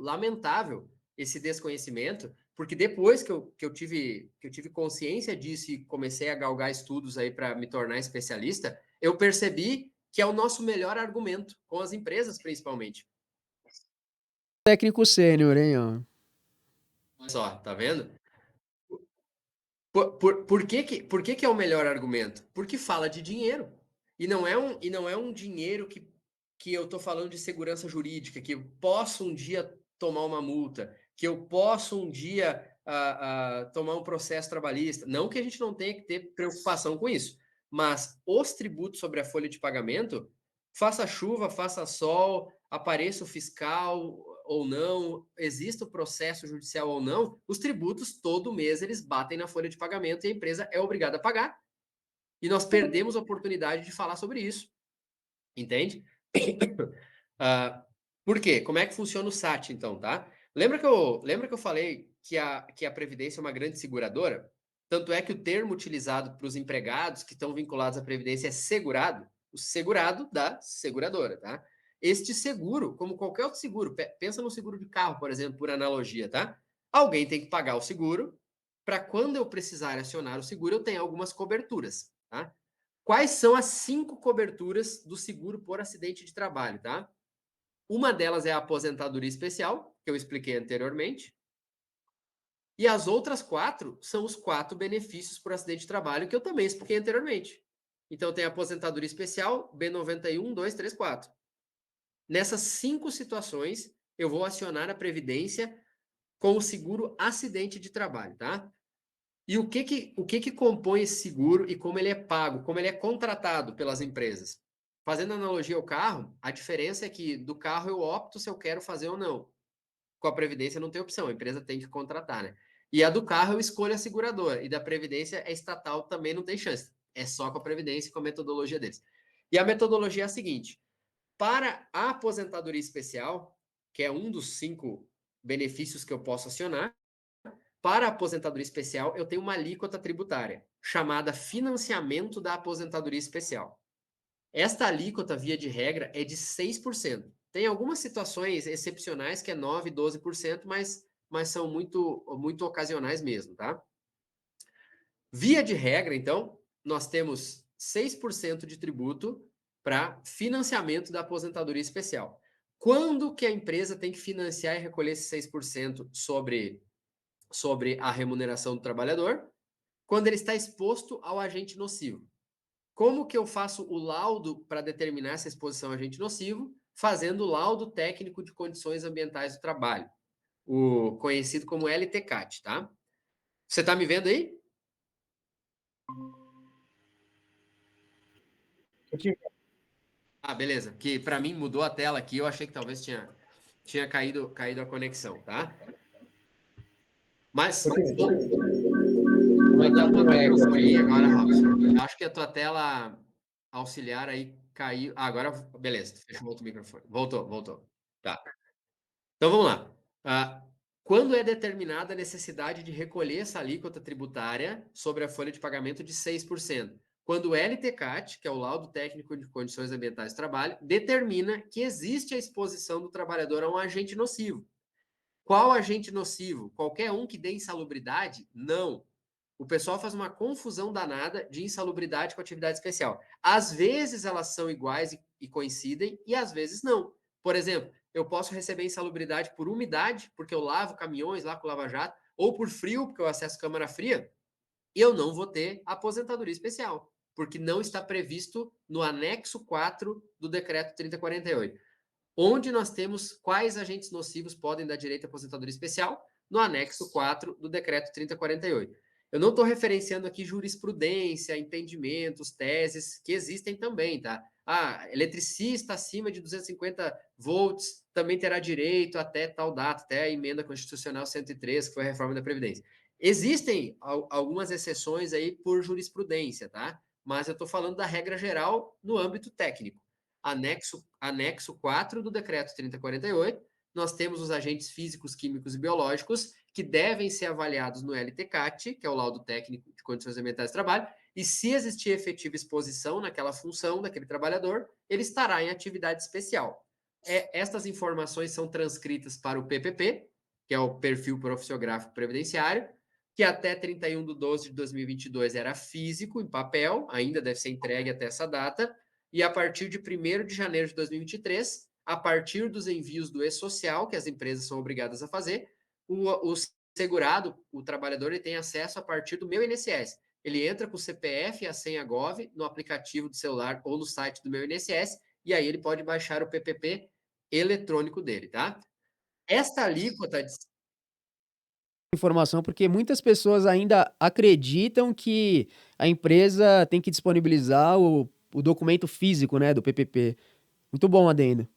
lamentável esse desconhecimento, porque depois que eu tive consciência disso e comecei a galgar estudos aí para me tornar especialista, eu percebi que é o nosso melhor argumento, com as empresas principalmente. Técnico sênior, hein, ó. Olha só, tá vendo? Por que que é o melhor argumento? Porque fala de dinheiro. E não é um dinheiro que eu estou falando de segurança jurídica, que eu posso um dia tomar uma multa, que eu posso um dia tomar um processo trabalhista. Não que a gente não tenha que ter preocupação com isso, mas os tributos sobre a folha de pagamento, faça chuva, faça sol, apareça o fiscal ou não, exista o processo judicial ou não, os tributos todo mês eles batem na folha de pagamento e a empresa é obrigada a pagar. E nós perdemos a oportunidade de falar sobre isso, entende? Ah, por quê? Como é que funciona o SAT, então, tá? Lembra que eu falei que a Previdência é uma grande seguradora? Tanto é que o termo utilizado para os empregados que estão vinculados à Previdência é segurado, o segurado da seguradora, tá? Este seguro, como qualquer outro seguro, pensa no seguro de carro, por exemplo, por analogia, tá? Alguém tem que pagar o seguro para quando eu precisar acionar o seguro, eu tenho algumas coberturas, tá? Quais são as 5 coberturas do seguro por acidente de trabalho, tá? Uma delas é a aposentadoria especial, que eu expliquei anteriormente, e as outras 4 são os 4 benefícios por acidente de trabalho, que eu também expliquei anteriormente. Então, tem a aposentadoria especial, B91, 2, 3, 4. Nessas 5 situações, eu vou acionar a Previdência com o seguro acidente de trabalho, tá? E o que que compõe esse seguro e como ele é pago, como ele é contratado pelas empresas? fazendo analogia ao carro, a diferença é que do carro eu opto se eu quero fazer ou não. Com a Previdência não tem opção, a empresa tem que contratar, né? E a do carro eu escolho a seguradora, e da Previdência é estatal, também não tem chance. É só com a Previdência e com a metodologia deles. E a metodologia é a seguinte: para a aposentadoria especial, que é um dos 5 benefícios que eu posso acionar, para a aposentadoria especial, eu tenho uma alíquota tributária, chamada financiamento da aposentadoria especial. Esta alíquota, via de regra, é de 6%. Tem algumas situações excepcionais que é 9%, 12%, mas são muito ocasionais mesmo, tá? Via de regra, então, nós temos 6% de tributo para financiamento da aposentadoria especial. Quando que a empresa tem que financiar e recolher esse 6% sobre a remuneração do trabalhador? Quando ele está exposto ao agente nocivo. Como que eu faço o laudo para determinar essa exposição a agente nocivo? Fazendo o laudo técnico de condições ambientais do trabalho, o conhecido como LTCAT, tá? Você está me vendo aí? Ah, beleza. Que para mim mudou a tela aqui, eu achei que talvez tinha caído a conexão, tá? Mas como é que é o teu microfone aí agora, Robson? Eu acho que a tua tela auxiliar aí caiu. Ah, agora, beleza, fechou outro microfone. Voltou. Tá. Então vamos lá. Quando é determinada a necessidade de recolher essa alíquota tributária sobre a folha de pagamento de 6%? Quando o LTCAT, que é o Laudo Técnico de Condições Ambientais do Trabalho, determina que existe a exposição do trabalhador a um agente nocivo. Qual agente nocivo? Qualquer um que dê insalubridade? Não. O pessoal faz uma confusão danada de insalubridade com atividade especial. Às vezes elas são iguais e coincidem, e às vezes não. Por exemplo, eu posso receber insalubridade por umidade, porque eu lavo caminhões lá com lava-jato, ou por frio, porque eu acesso câmara fria, e eu não vou ter aposentadoria especial, porque não está previsto no anexo 4 do decreto 3048. Onde nós temos quais agentes nocivos podem dar direito à aposentadoria especial? No anexo 4 do decreto 3048. Eu não estou referenciando aqui jurisprudência, entendimentos, teses, que existem também, tá? Eletricista acima de 250 volts também terá direito até tal data, até a emenda constitucional 103, que foi a reforma da Previdência. Existem algumas exceções aí por jurisprudência, tá? Mas eu estou falando da regra geral no âmbito técnico. Anexo 4 do decreto 3048, nós temos os agentes físicos, químicos e biológicos que devem ser avaliados no LTCAT, que é o laudo técnico de condições ambientais de trabalho, e se existir efetiva exposição naquela função daquele trabalhador, ele estará em atividade especial. Estas informações são transcritas para o PPP, que é o Perfil Profissiográfico Previdenciário, que até 31 de 12 de 2022 era físico, em papel, ainda deve ser entregue até essa data, e a partir de 1º de janeiro de 2023, a partir dos envios do e-social, que as empresas são obrigadas a fazer, o segurado, o trabalhador, ele tem acesso a partir do Meu INSS. Ele entra com o CPF e a senha Gov no aplicativo do celular ou no site do Meu INSS, e aí ele pode baixar o PPP eletrônico dele, tá? Esta alíquota de Informação, porque muitas pessoas ainda acreditam que a empresa tem que disponibilizar o documento físico, né, do PPP. Muito bom, adendo.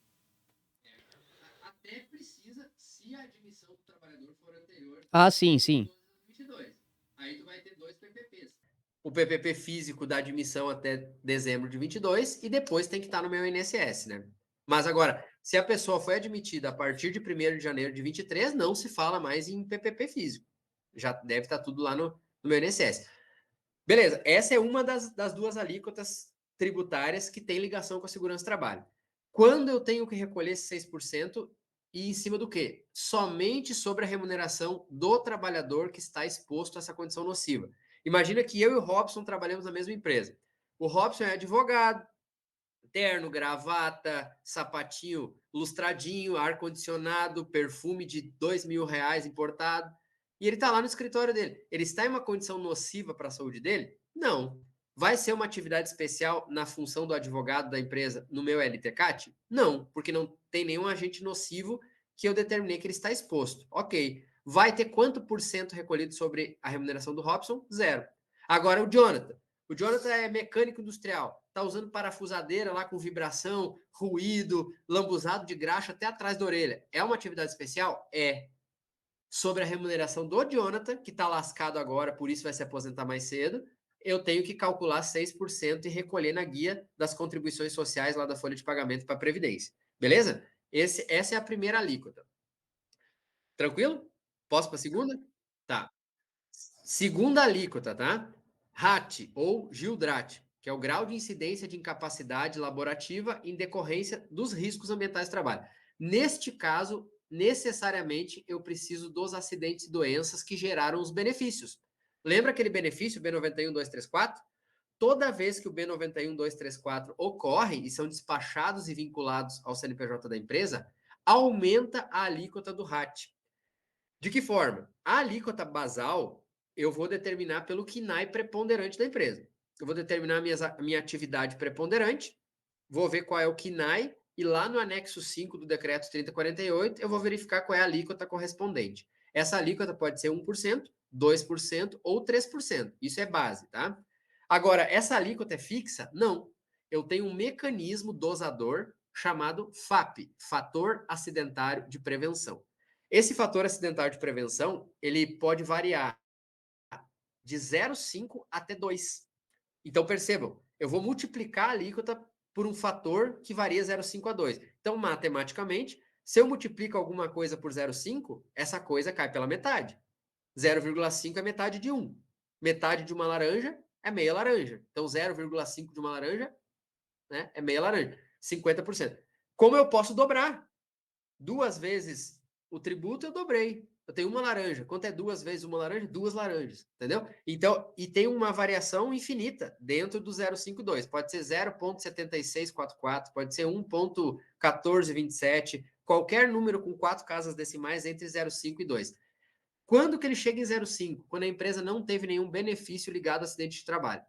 até precisa se a admissão do trabalhador for anterior Ah, sim, sim. 2022. Aí tu vai ter 2 PPPs. O PPP físico da admissão até dezembro de 22 e depois tem que estar no meu INSS, né? Mas agora, se a pessoa foi admitida a partir de 1º de janeiro de 23, não se fala mais em PPP físico. Já deve estar tudo lá no meu INSS. Beleza, essa é uma das 2 alíquotas tributárias que tem ligação com a segurança do trabalho. Quando eu tenho que recolher esse 6%, e em cima do quê? Somente sobre a remuneração do trabalhador que está exposto a essa condição nociva. Imagina que eu e o Robson trabalhamos na mesma empresa. O Robson é advogado, terno, gravata, sapatinho lustradinho, ar-condicionado, perfume de R$ 2.000 importado. E ele está lá no escritório dele. Ele está em uma condição nociva para a saúde dele? Não. Vai ser uma atividade especial na função do advogado da empresa no meu LTCAT? Não, porque não tem nenhum agente nocivo que eu determinei que ele está exposto. Ok. Vai ter quanto por cento recolhido sobre a remuneração do Robson? Zero. Agora o Jonathan. O Jonathan é mecânico industrial, está usando parafusadeira lá com vibração, ruído, lambuzado de graxa até atrás da orelha. É uma atividade especial? É. Sobre a remuneração do Jonathan, que está lascado agora, por isso vai se aposentar mais cedo, eu tenho que calcular 6% e recolher na guia das contribuições sociais lá da folha de pagamento para a Previdência. Beleza? Essa é a primeira alíquota. Tranquilo? Posso para a segunda? Tá. Segunda alíquota, tá? RAT, ou GILDRAT, que é o grau de incidência de incapacidade laborativa em decorrência dos riscos ambientais do trabalho. Neste caso, necessariamente, eu preciso dos acidentes e doenças que geraram os benefícios. Lembra aquele benefício B91.234? Toda vez que o B91.234 ocorre e são despachados e vinculados ao CNPJ da empresa, aumenta a alíquota do RAT. De que forma? A alíquota basal eu vou determinar pelo KNAI preponderante da empresa. Eu vou determinar a minha atividade preponderante, vou ver qual é o KNAI, e lá no anexo 5 do decreto 3048, eu vou verificar qual é a alíquota correspondente. Essa alíquota pode ser 1%, 2% ou 3%. Isso é base, tá? Agora, essa alíquota é fixa? Não. Eu tenho um mecanismo dosador chamado FAP, Fator Acidentário de Prevenção. Esse fator acidentário de prevenção, ele pode variar de 0,5 até 2. Então, percebam, eu vou multiplicar a alíquota por um fator que varia 0,5 a 2. Então, matematicamente, se eu multiplico alguma coisa por 0,5, essa coisa cai pela metade. 0,5 é metade de 1. Metade de uma laranja é meia laranja. Então, 0,5 de uma laranja, né, é meia laranja. 50%. Como eu posso dobrar? 2 vezes o tributo, eu dobrei. Eu tenho uma laranja. Quanto é 2 vezes uma laranja? 2 laranjas, entendeu? Então, e tem uma variação infinita dentro do 0,52. Pode ser 0,7644, pode ser 1,1427, qualquer número com 4 casas decimais entre 0,5 e 2. Quando que ele chega em 0,5? Quando a empresa não teve nenhum benefício ligado a acidente de trabalho,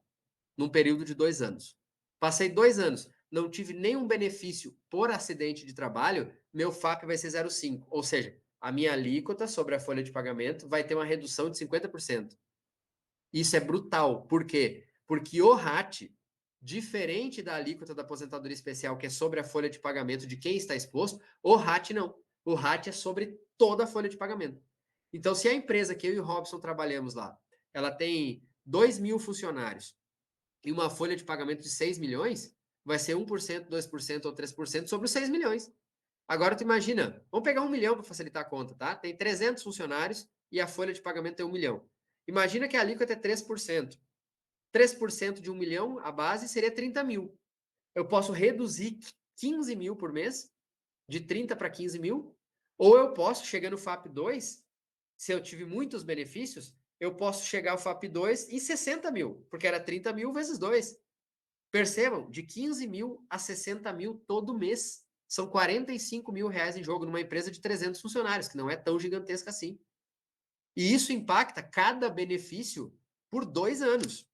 num período de 2 anos. Passei 2 anos, não tive nenhum benefício por acidente de trabalho, meu FAP vai ser 0,5. Ou seja, a minha alíquota sobre a folha de pagamento vai ter uma redução de 50%. Isso é brutal. Por quê? Porque o RAT, diferente da alíquota da aposentadoria especial, que é sobre a folha de pagamento de quem está exposto, o RAT não. O RAT é sobre toda a folha de pagamento. Então, se a empresa que eu e o Robson trabalhamos lá, ela tem 2.000 funcionários e uma folha de pagamento de 6 milhões, vai ser 1%, 2% ou 3% sobre os 6 milhões. Agora tu imagina, vamos pegar 1 milhão para facilitar a conta, tá? Tem 300 funcionários e a folha de pagamento é 1 milhão. Imagina que a alíquota é 3%. 3% de 1 milhão, a base seria 30 mil. Eu posso reduzir 15 mil por mês, de 30 para 15 mil, ou eu posso, chegando no FAP 2, se eu tive muitos benefícios, eu posso chegar ao FAP 2 em 60 mil, porque era 30 mil vezes 2. Percebam, de 15 mil a 60 mil todo mês. São 45 mil reais em jogo numa empresa de 300 funcionários, que não é tão gigantesca assim. E isso impacta cada benefício por 2 anos.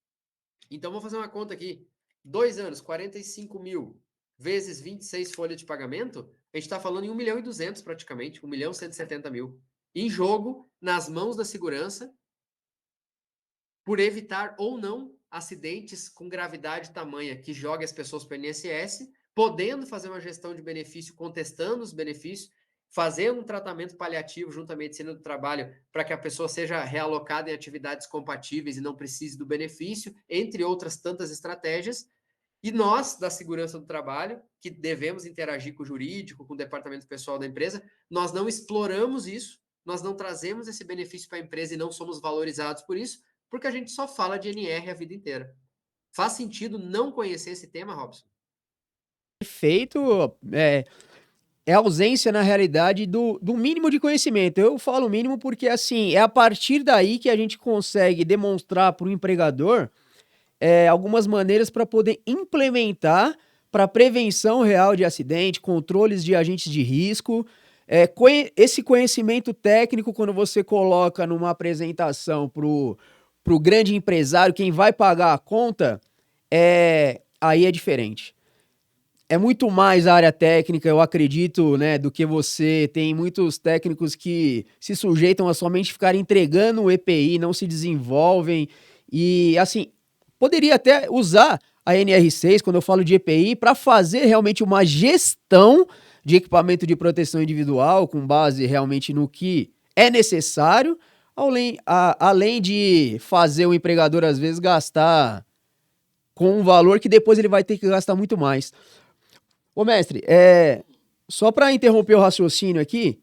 Então, vou fazer uma conta aqui. 2 anos, 45 mil vezes 26 folhas de pagamento, a gente está falando em 1 milhão e 200 praticamente, 1 milhão e 170 mil. Em jogo, nas mãos da segurança, por evitar ou não acidentes com gravidade tamanha que jogue as pessoas para o INSS, podendo fazer uma gestão de benefício, contestando os benefícios, fazendo um tratamento paliativo junto à medicina do trabalho para que a pessoa seja realocada em atividades compatíveis e não precise do benefício, entre outras tantas estratégias. E nós, da segurança do trabalho, que devemos interagir com o jurídico, com o departamento pessoal da empresa, nós não exploramos isso, nós não trazemos esse benefício para a empresa e não somos valorizados por isso, porque a gente só fala de NR a vida inteira. Faz sentido não conhecer esse tema, Robson? Perfeito. É ausência, na realidade, do mínimo de conhecimento. Eu falo mínimo porque, assim, é a partir daí que a gente consegue demonstrar para o empregador algumas maneiras para poder implementar para prevenção real de acidente, controles de agentes de risco. Esse conhecimento técnico, quando você coloca numa apresentação para o grande empresário, quem vai pagar a conta, aí é diferente. É muito mais a área técnica, eu acredito, né, do que você. Tem muitos técnicos que se sujeitam a somente ficar entregando o EPI, não se desenvolvem. E, assim, poderia até usar a NR6, quando eu falo de EPI, para fazer realmente uma gestão de equipamento de proteção individual, com base realmente no que é necessário, além de fazer o empregador, às vezes, gastar com um valor que depois ele vai ter que gastar muito mais. Ô, mestre, só para interromper o raciocínio aqui,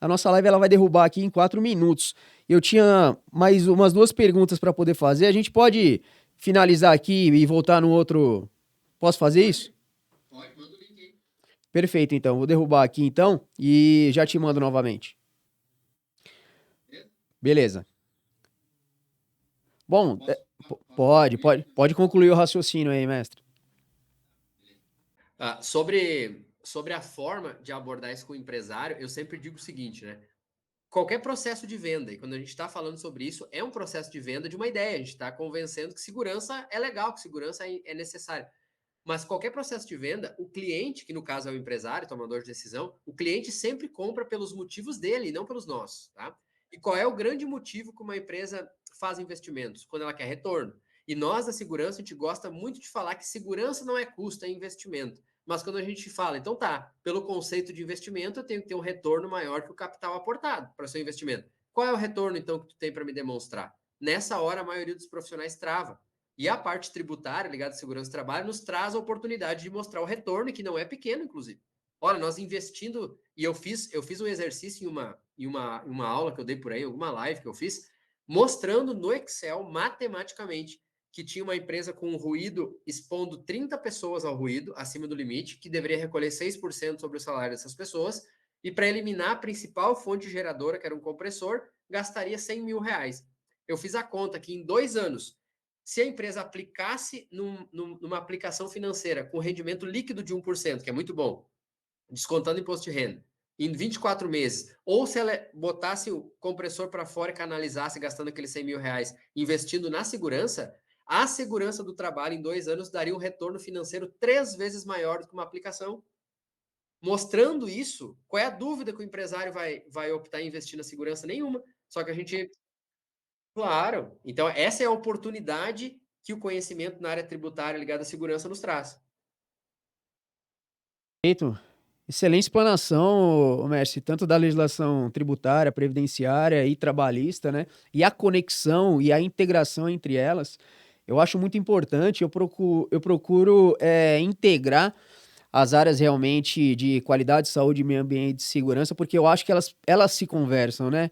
a nossa live ela vai derrubar aqui em 4 minutos. Eu tinha mais umas 2 perguntas para poder fazer. A gente pode finalizar aqui e voltar no outro. Posso fazer isso? Pode, manda o link aí. Perfeito, então. Vou derrubar aqui então e já te mando novamente. Beleza. Bom, pode concluir o raciocínio aí, mestre. Sobre a forma de abordar isso com o empresário, eu sempre digo o seguinte, né? Qualquer processo de venda, e quando a gente está falando sobre isso, é um processo de venda de uma ideia. A gente está convencendo que segurança é legal, que segurança é necessário. Mas qualquer processo de venda, o cliente, que no caso é o empresário, tomador de decisão, o cliente sempre compra pelos motivos dele e não pelos nossos, tá? E qual é o grande motivo que uma empresa faz investimentos? Quando ela quer retorno. E nós, da segurança, a gente gosta muito de falar que segurança não é custo, é investimento. Mas quando a gente fala, então tá, pelo conceito de investimento, eu tenho que ter um retorno maior que o capital aportado para o seu investimento. Qual é o retorno, então, que tu tem para me demonstrar? Nessa hora, a maioria dos profissionais trava. E a parte tributária, ligada à segurança do trabalho, nos traz a oportunidade de mostrar o retorno, que não é pequeno, inclusive. Olha, nós investindo, e eu fiz um exercício em uma aula que eu dei por aí, alguma live que eu fiz, mostrando no Excel, matematicamente, que tinha uma empresa com ruído expondo 30 pessoas ao ruído, acima do limite, que deveria recolher 6% sobre o salário dessas pessoas, e para eliminar a principal fonte geradora, que era um compressor, gastaria 100 mil reais. Eu fiz a conta que em 2 anos, se a empresa aplicasse numa aplicação financeira com rendimento líquido de 1%, que é muito bom, descontando imposto de renda, em 24 meses, ou se ela botasse o compressor para fora e canalizasse, gastando aqueles 100 mil reais, investindo na segurança, a segurança do trabalho em 2 anos daria um retorno financeiro 3 vezes maior do que uma aplicação. Mostrando isso, qual é a dúvida que o empresário vai optar em investir na segurança? Nenhuma. Só que a gente. Claro. Então, essa é a oportunidade que o conhecimento na área tributária ligada à segurança nos traz. Perfeito. Excelente explanação, mestre, tanto da legislação tributária, previdenciária e trabalhista, né? E a conexão e a integração entre elas. Eu acho muito importante. Eu procuro integrar as áreas realmente de qualidade, saúde, meio ambiente e segurança, porque eu acho que elas se conversam, né?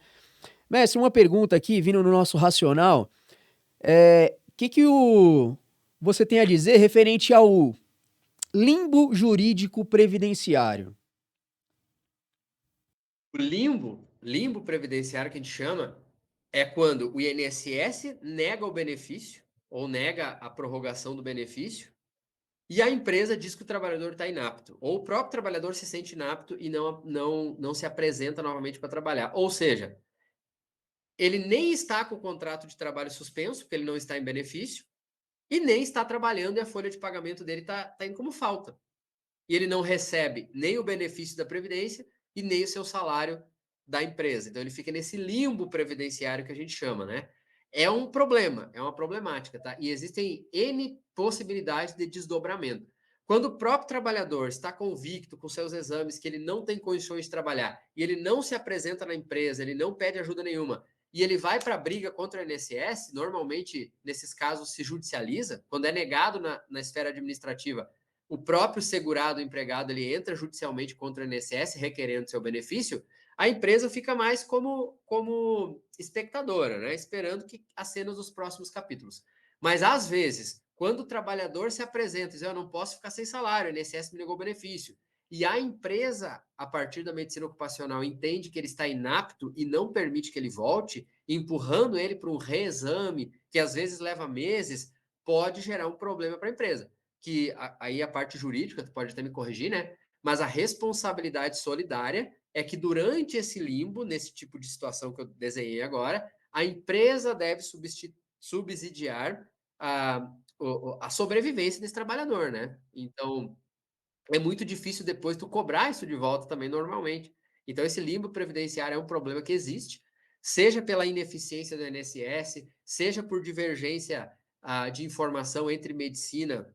Mestre, uma pergunta aqui, vindo no nosso racional. O que você tem a dizer referente ao limbo jurídico previdenciário? O limbo previdenciário que a gente chama, é quando o INSS nega o benefício ou nega a prorrogação do benefício e a empresa diz que o trabalhador está inapto, ou o próprio trabalhador se sente inapto e não se apresenta novamente para trabalhar. Ou seja, ele nem está com o contrato de trabalho suspenso, porque ele não está em benefício, e nem está trabalhando e a folha de pagamento dele está indo como falta. E ele não recebe nem o benefício da Previdência e nem o seu salário da empresa. Então ele fica nesse limbo previdenciário que a gente chama, né? É um problema, é uma problemática, tá? E existem N possibilidades de desdobramento. Quando o próprio trabalhador está convicto com seus exames que ele não tem condições de trabalhar e ele não se apresenta na empresa, ele não pede ajuda nenhuma e ele vai para a briga contra o INSS, normalmente nesses casos se judicializa, quando é negado na esfera administrativa, o próprio segurado, o empregado, ele entra judicialmente contra o INSS requerendo seu benefício, a empresa fica mais como espectadora, né? Esperando que as cenas dos próximos capítulos. Mas, às vezes, quando o trabalhador se apresenta e diz, eu não posso ficar sem salário, o INSS me negou o benefício, e a empresa, a partir da medicina ocupacional, entende que ele está inapto e não permite que ele volte, empurrando ele para um reexame, que às vezes leva meses, pode gerar um problema para a empresa. Que aí a parte jurídica, tu pode até me corrigir, né? Mas a responsabilidade solidária é que durante esse limbo, nesse tipo de situação que eu desenhei agora, a empresa deve subsidiar a sobrevivência desse trabalhador, né? Então, é muito difícil depois tu cobrar isso de volta também normalmente. Então, esse limbo previdenciário é um problema que existe, seja pela ineficiência do INSS, seja por divergência de informação entre medicina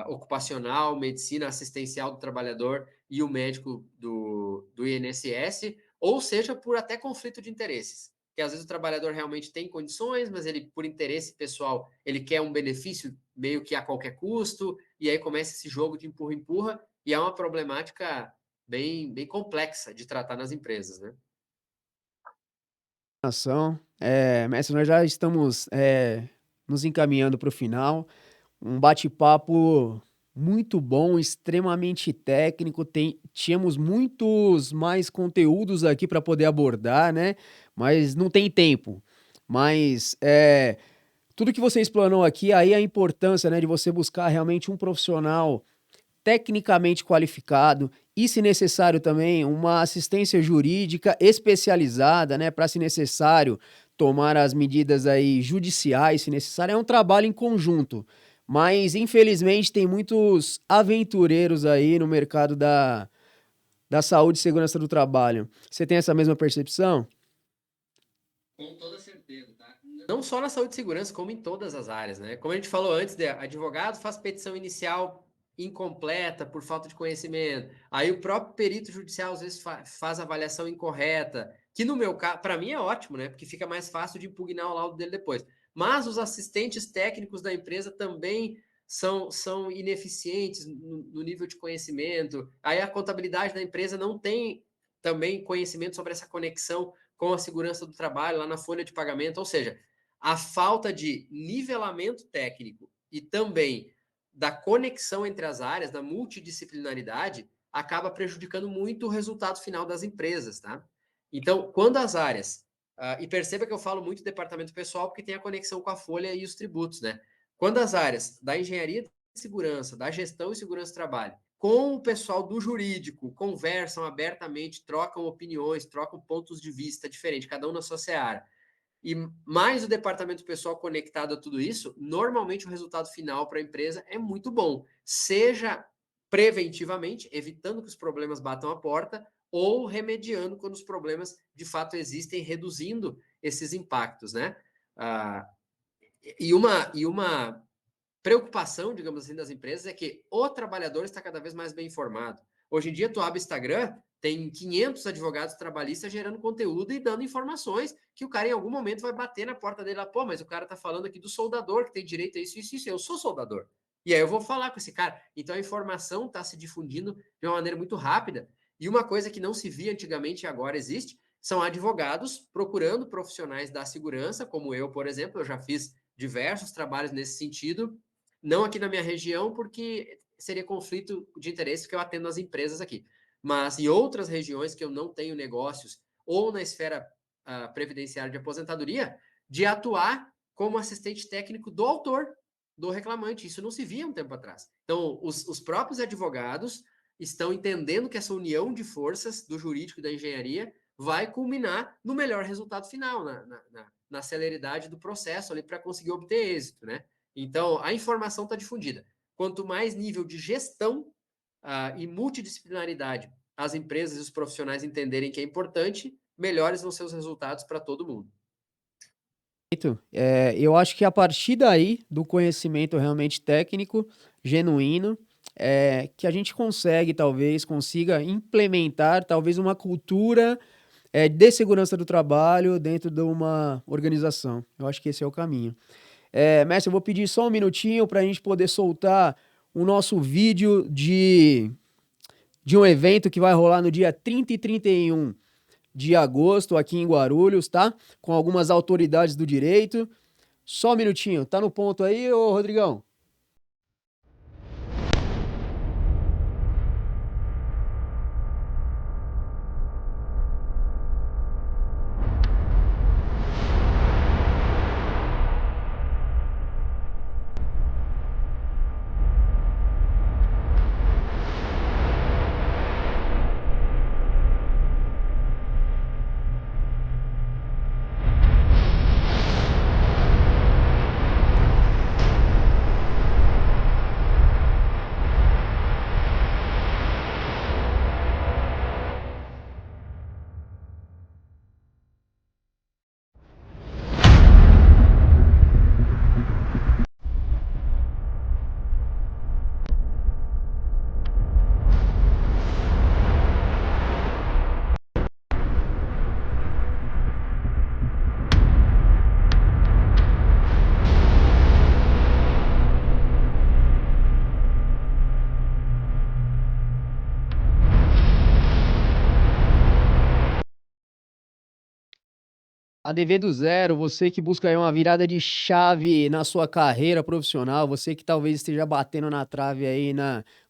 ocupacional, medicina assistencial do trabalhador e o médico do INSS, ou seja, por até conflito de interesses. Que às vezes o trabalhador realmente tem condições, mas ele, por interesse pessoal, ele quer um benefício meio que a qualquer custo, e aí começa esse jogo de empurra-empurra, e é uma problemática bem complexa de tratar nas empresas, né? Mestre, nós já estamos nos encaminhando para o final. Um bate-papo muito bom, extremamente técnico. Tínhamos muitos mais conteúdos aqui para poder abordar, né? Mas não tem tempo. Mas tudo que você explanou aqui, aí a importância, né, de você buscar realmente um profissional tecnicamente qualificado e, se necessário também, uma assistência jurídica especializada, né, para, se necessário, tomar as medidas aí judiciais, se necessário. É um trabalho em conjunto, mas infelizmente tem muitos aventureiros aí no mercado da saúde e segurança do trabalho. Você tem essa mesma percepção? Com toda certeza, tá? Não só na saúde e segurança, como em todas as áreas, né? Como a gente falou antes, advogado faz petição inicial incompleta por falta de conhecimento. Aí o próprio perito judicial às vezes faz avaliação incorreta, que no meu caso, para mim é ótimo, né? Porque fica mais fácil de impugnar o laudo dele depois. Mas os assistentes técnicos da empresa também são ineficientes no nível de conhecimento. Aí a contabilidade da empresa não tem também conhecimento sobre essa conexão com a segurança do trabalho lá na folha de pagamento, ou seja, a falta de nivelamento técnico e também da conexão entre as áreas, da multidisciplinaridade, acaba prejudicando muito o resultado final das empresas, tá? Então, quando as áreas, e perceba que eu falo muito departamento pessoal porque tem a conexão com a folha e os tributos, né? Quando as áreas da engenharia de segurança, da gestão e segurança do trabalho, com o pessoal do jurídico, conversam abertamente, trocam opiniões, trocam pontos de vista diferentes, cada um na sua seara, e mais o departamento pessoal conectado a tudo isso, normalmente o resultado final para a empresa é muito bom. Seja preventivamente, evitando que os problemas batam a porta, ou remediando quando os problemas de fato existem, reduzindo esses impactos, né? Ah, e uma preocupação, digamos assim, das empresas é que o trabalhador está cada vez mais bem informado. Hoje em dia, tu abre Instagram, tem 500 advogados trabalhistas gerando conteúdo e dando informações que o cara em algum momento vai bater na porta dele lá, pô, mas o cara tá falando aqui do soldador que tem direito a isso, isso, isso, eu sou soldador. E aí eu vou falar com esse cara. Então a informação está se difundindo de uma maneira muito rápida. E uma coisa que não se via antigamente e agora existe, são advogados procurando profissionais da segurança, como eu, por exemplo, eu já fiz diversos trabalhos nesse sentido, não aqui na minha região, porque seria conflito de interesse que eu atendo as empresas aqui. Mas em outras regiões que eu não tenho negócios, ou na esfera previdenciária de aposentadoria, de atuar como assistente técnico do autor, do reclamante. Isso não se via um tempo atrás. Então, os próprios advogados estão entendendo que essa união de forças do jurídico e da engenharia vai culminar no melhor resultado final, na celeridade do processo ali para conseguir obter êxito, né? Então, a informação está difundida. Quanto mais nível de gestão e multidisciplinaridade as empresas e os profissionais entenderem que é importante, melhores vão ser os resultados para todo mundo. Eu acho que a partir daí, do conhecimento realmente técnico, genuíno, que a gente consiga implementar talvez uma cultura de segurança do trabalho dentro de uma organização. Eu acho que esse é o caminho. Mestre, eu vou pedir só um minutinho para a gente poder soltar o nosso vídeo de um evento que vai rolar no dia 30 e 31 de agosto aqui em Guarulhos, tá? Com algumas autoridades do direito. Só um minutinho, tá no ponto aí, ô Rodrigão? ADV do zero, você que busca aí uma virada de chave na sua carreira profissional, você que talvez esteja batendo na trave aí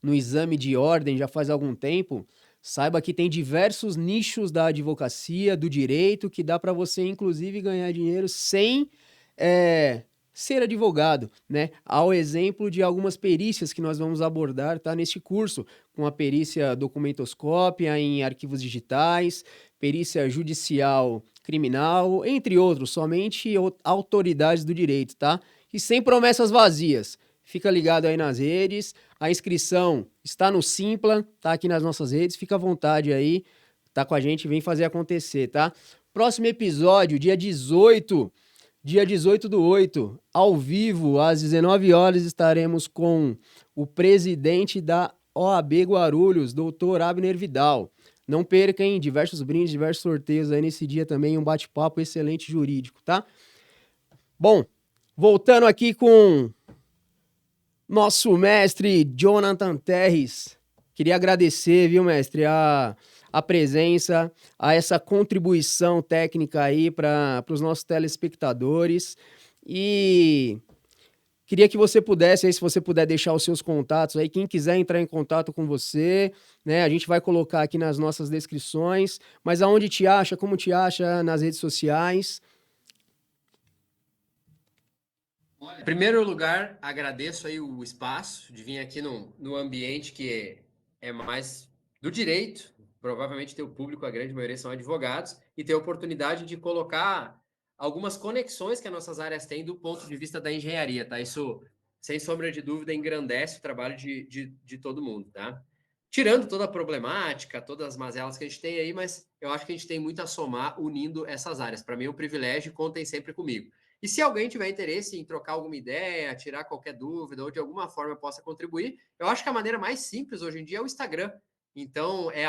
no exame de ordem já faz algum tempo, saiba que tem diversos nichos da advocacia, do direito, que dá para você inclusive ganhar dinheiro sem eh, ser advogado, né? Ao exemplo de algumas perícias que nós vamos abordar, tá? Neste curso, com a perícia documentoscópia em arquivos digitais, perícia judicial criminal, entre outros, somente autoridades do direito, tá? E sem promessas vazias. Fica ligado aí nas redes. A inscrição está no Simpla, tá aqui nas nossas redes. Fica à vontade aí, tá com a gente, vem fazer acontecer, tá? Próximo episódio, dia 18/8, ao vivo, às 19 horas, estaremos com o presidente da OAB Guarulhos, doutor Abner Vidal. Não perca, hein? Diversos brindes, diversos sorteios aí nesse dia também, um bate-papo excelente jurídico, tá? Bom, voltando aqui com nosso mestre Jonathan Terres. Queria agradecer, viu, mestre, a presença, a essa contribuição técnica aí para os nossos telespectadores. E queria que você pudesse, aí, se você puder deixar os seus contatos aí, quem quiser entrar em contato com você, né? A gente vai colocar aqui nas nossas descrições, mas aonde te acha, como te acha nas redes sociais? Em primeiro lugar, agradeço aí o espaço de vir aqui no ambiente que é mais do direito. Provavelmente teu público, a grande maioria são advogados, e ter a oportunidade de colocar algumas conexões que as nossas áreas têm do ponto de vista da engenharia, tá? Isso, sem sombra de dúvida, engrandece o trabalho de todo mundo, tá? Tirando toda a problemática, todas as mazelas que a gente tem aí, mas eu acho que a gente tem muito a somar unindo essas áreas. Para mim é um privilégio, contem sempre comigo. E se alguém tiver interesse em trocar alguma ideia, tirar qualquer dúvida ou de alguma forma eu possa contribuir, eu acho que a maneira mais simples hoje em dia é o Instagram. Então é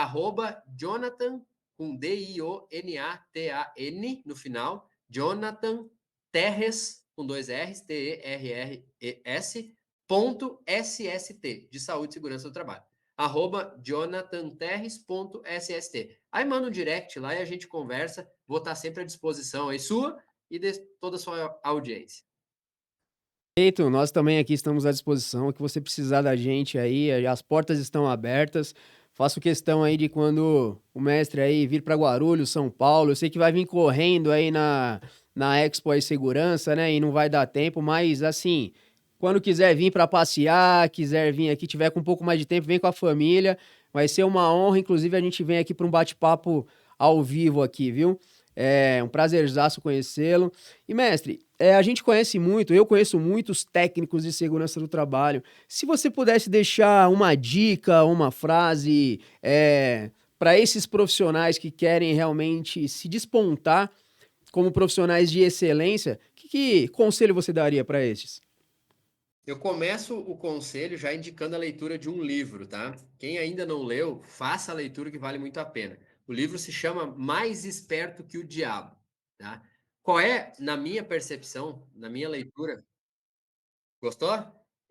@Jonathan com DIONATAN no final, Jonathan Terres com 2 R's, TERRES, .SST, de saúde e segurança do trabalho. @jonathanterres.sst. Aí manda um direct lá e a gente conversa. Vou estar sempre à disposição aí sua e de toda a sua audiência. Perfeito, nós também aqui estamos à disposição. O que você precisar da gente aí, as portas estão abertas. Faço questão aí de quando o mestre aí vir para Guarulhos, São Paulo. Eu sei que vai vir correndo aí na Expo aí Segurança, né? E não vai dar tempo, mas assim, quando quiser vir para passear, quiser vir aqui, tiver com um pouco mais de tempo, vem com a família. Vai ser uma honra. Inclusive, a gente vem aqui para um bate-papo ao vivo aqui, viu? É um prazerzaço conhecê-lo. E, mestre, a gente conhece muito, eu conheço muitos técnicos de segurança do trabalho. Se você pudesse deixar uma dica, uma frase para esses profissionais que querem realmente se despontar como profissionais de excelência, que conselho você daria para estes? Eu começo o conselho já indicando a leitura de um livro, tá? Quem ainda não leu, faça a leitura que vale muito a pena. O livro se chama Mais Esperto que o Diabo, tá? Qual é, na minha percepção, na minha leitura, gostou?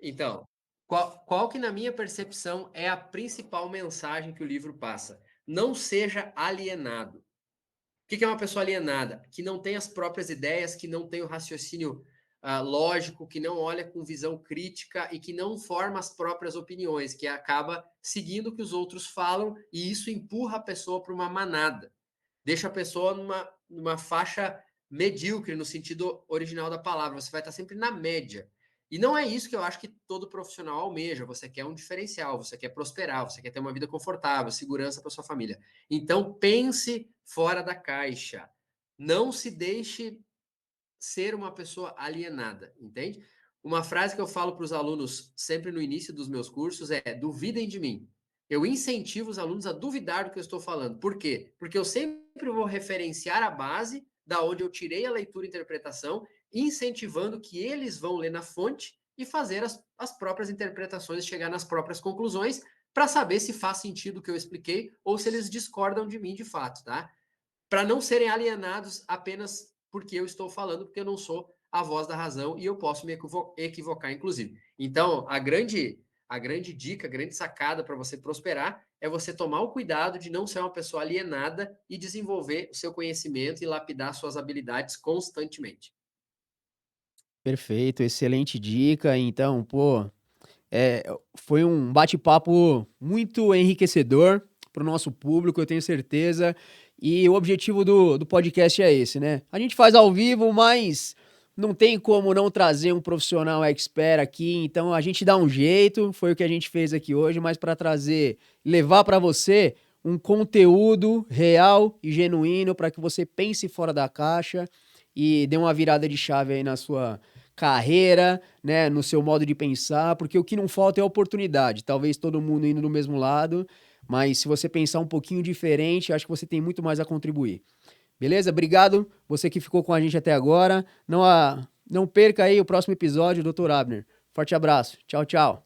Então, qual que na minha percepção é a principal mensagem que o livro passa? Não seja alienado. O que é uma pessoa alienada? Que não tem as próprias ideias, que não tem o raciocínio lógico, que não olha com visão crítica e que não forma as próprias opiniões, que acaba seguindo o que os outros falam e isso empurra a pessoa para uma manada. Deixa a pessoa numa faixa medíocre, no sentido original da palavra. Você vai estar sempre na média. E não é isso que eu acho que todo profissional almeja. Você quer um diferencial, você quer prosperar, você quer ter uma vida confortável, segurança para sua família. Então, pense fora da caixa. Não se deixe ser uma pessoa alienada, entende? Uma frase que eu falo para os alunos sempre no início dos meus cursos é: duvidem de mim. Eu incentivo os alunos a duvidar do que eu estou falando. Por quê? Porque eu sempre vou referenciar a base da onde eu tirei a leitura e interpretação, incentivando que eles vão ler na fonte e fazer as próprias interpretações, chegar nas próprias conclusões, para saber se faz sentido o que eu expliquei ou se eles discordam de mim de fato, tá? Para não serem alienados apenas porque eu estou falando, porque eu não sou a voz da razão e eu posso me equivocar, inclusive. Então, a grande dica, a grande sacada para você prosperar é você tomar o cuidado de não ser uma pessoa alienada e desenvolver o seu conhecimento e lapidar suas habilidades constantemente. Perfeito, excelente dica. Então, pô, foi um bate-papo muito enriquecedor para o nosso público, eu tenho certeza. E o objetivo do podcast é esse, né? A gente faz ao vivo, mas não tem como não trazer um profissional expert aqui, então a gente dá um jeito, foi o que a gente fez aqui hoje, mas para trazer, levar para você um conteúdo real e genuíno para que você pense fora da caixa e dê uma virada de chave aí na sua carreira, né, no seu modo de pensar, porque o que não falta é oportunidade. Talvez todo mundo indo do mesmo lado, mas se você pensar um pouquinho diferente, acho que você tem muito mais a contribuir. Beleza? Obrigado você que ficou com a gente até agora. Não perca aí o próximo episódio, Dr. Abner. Forte abraço. Tchau, tchau.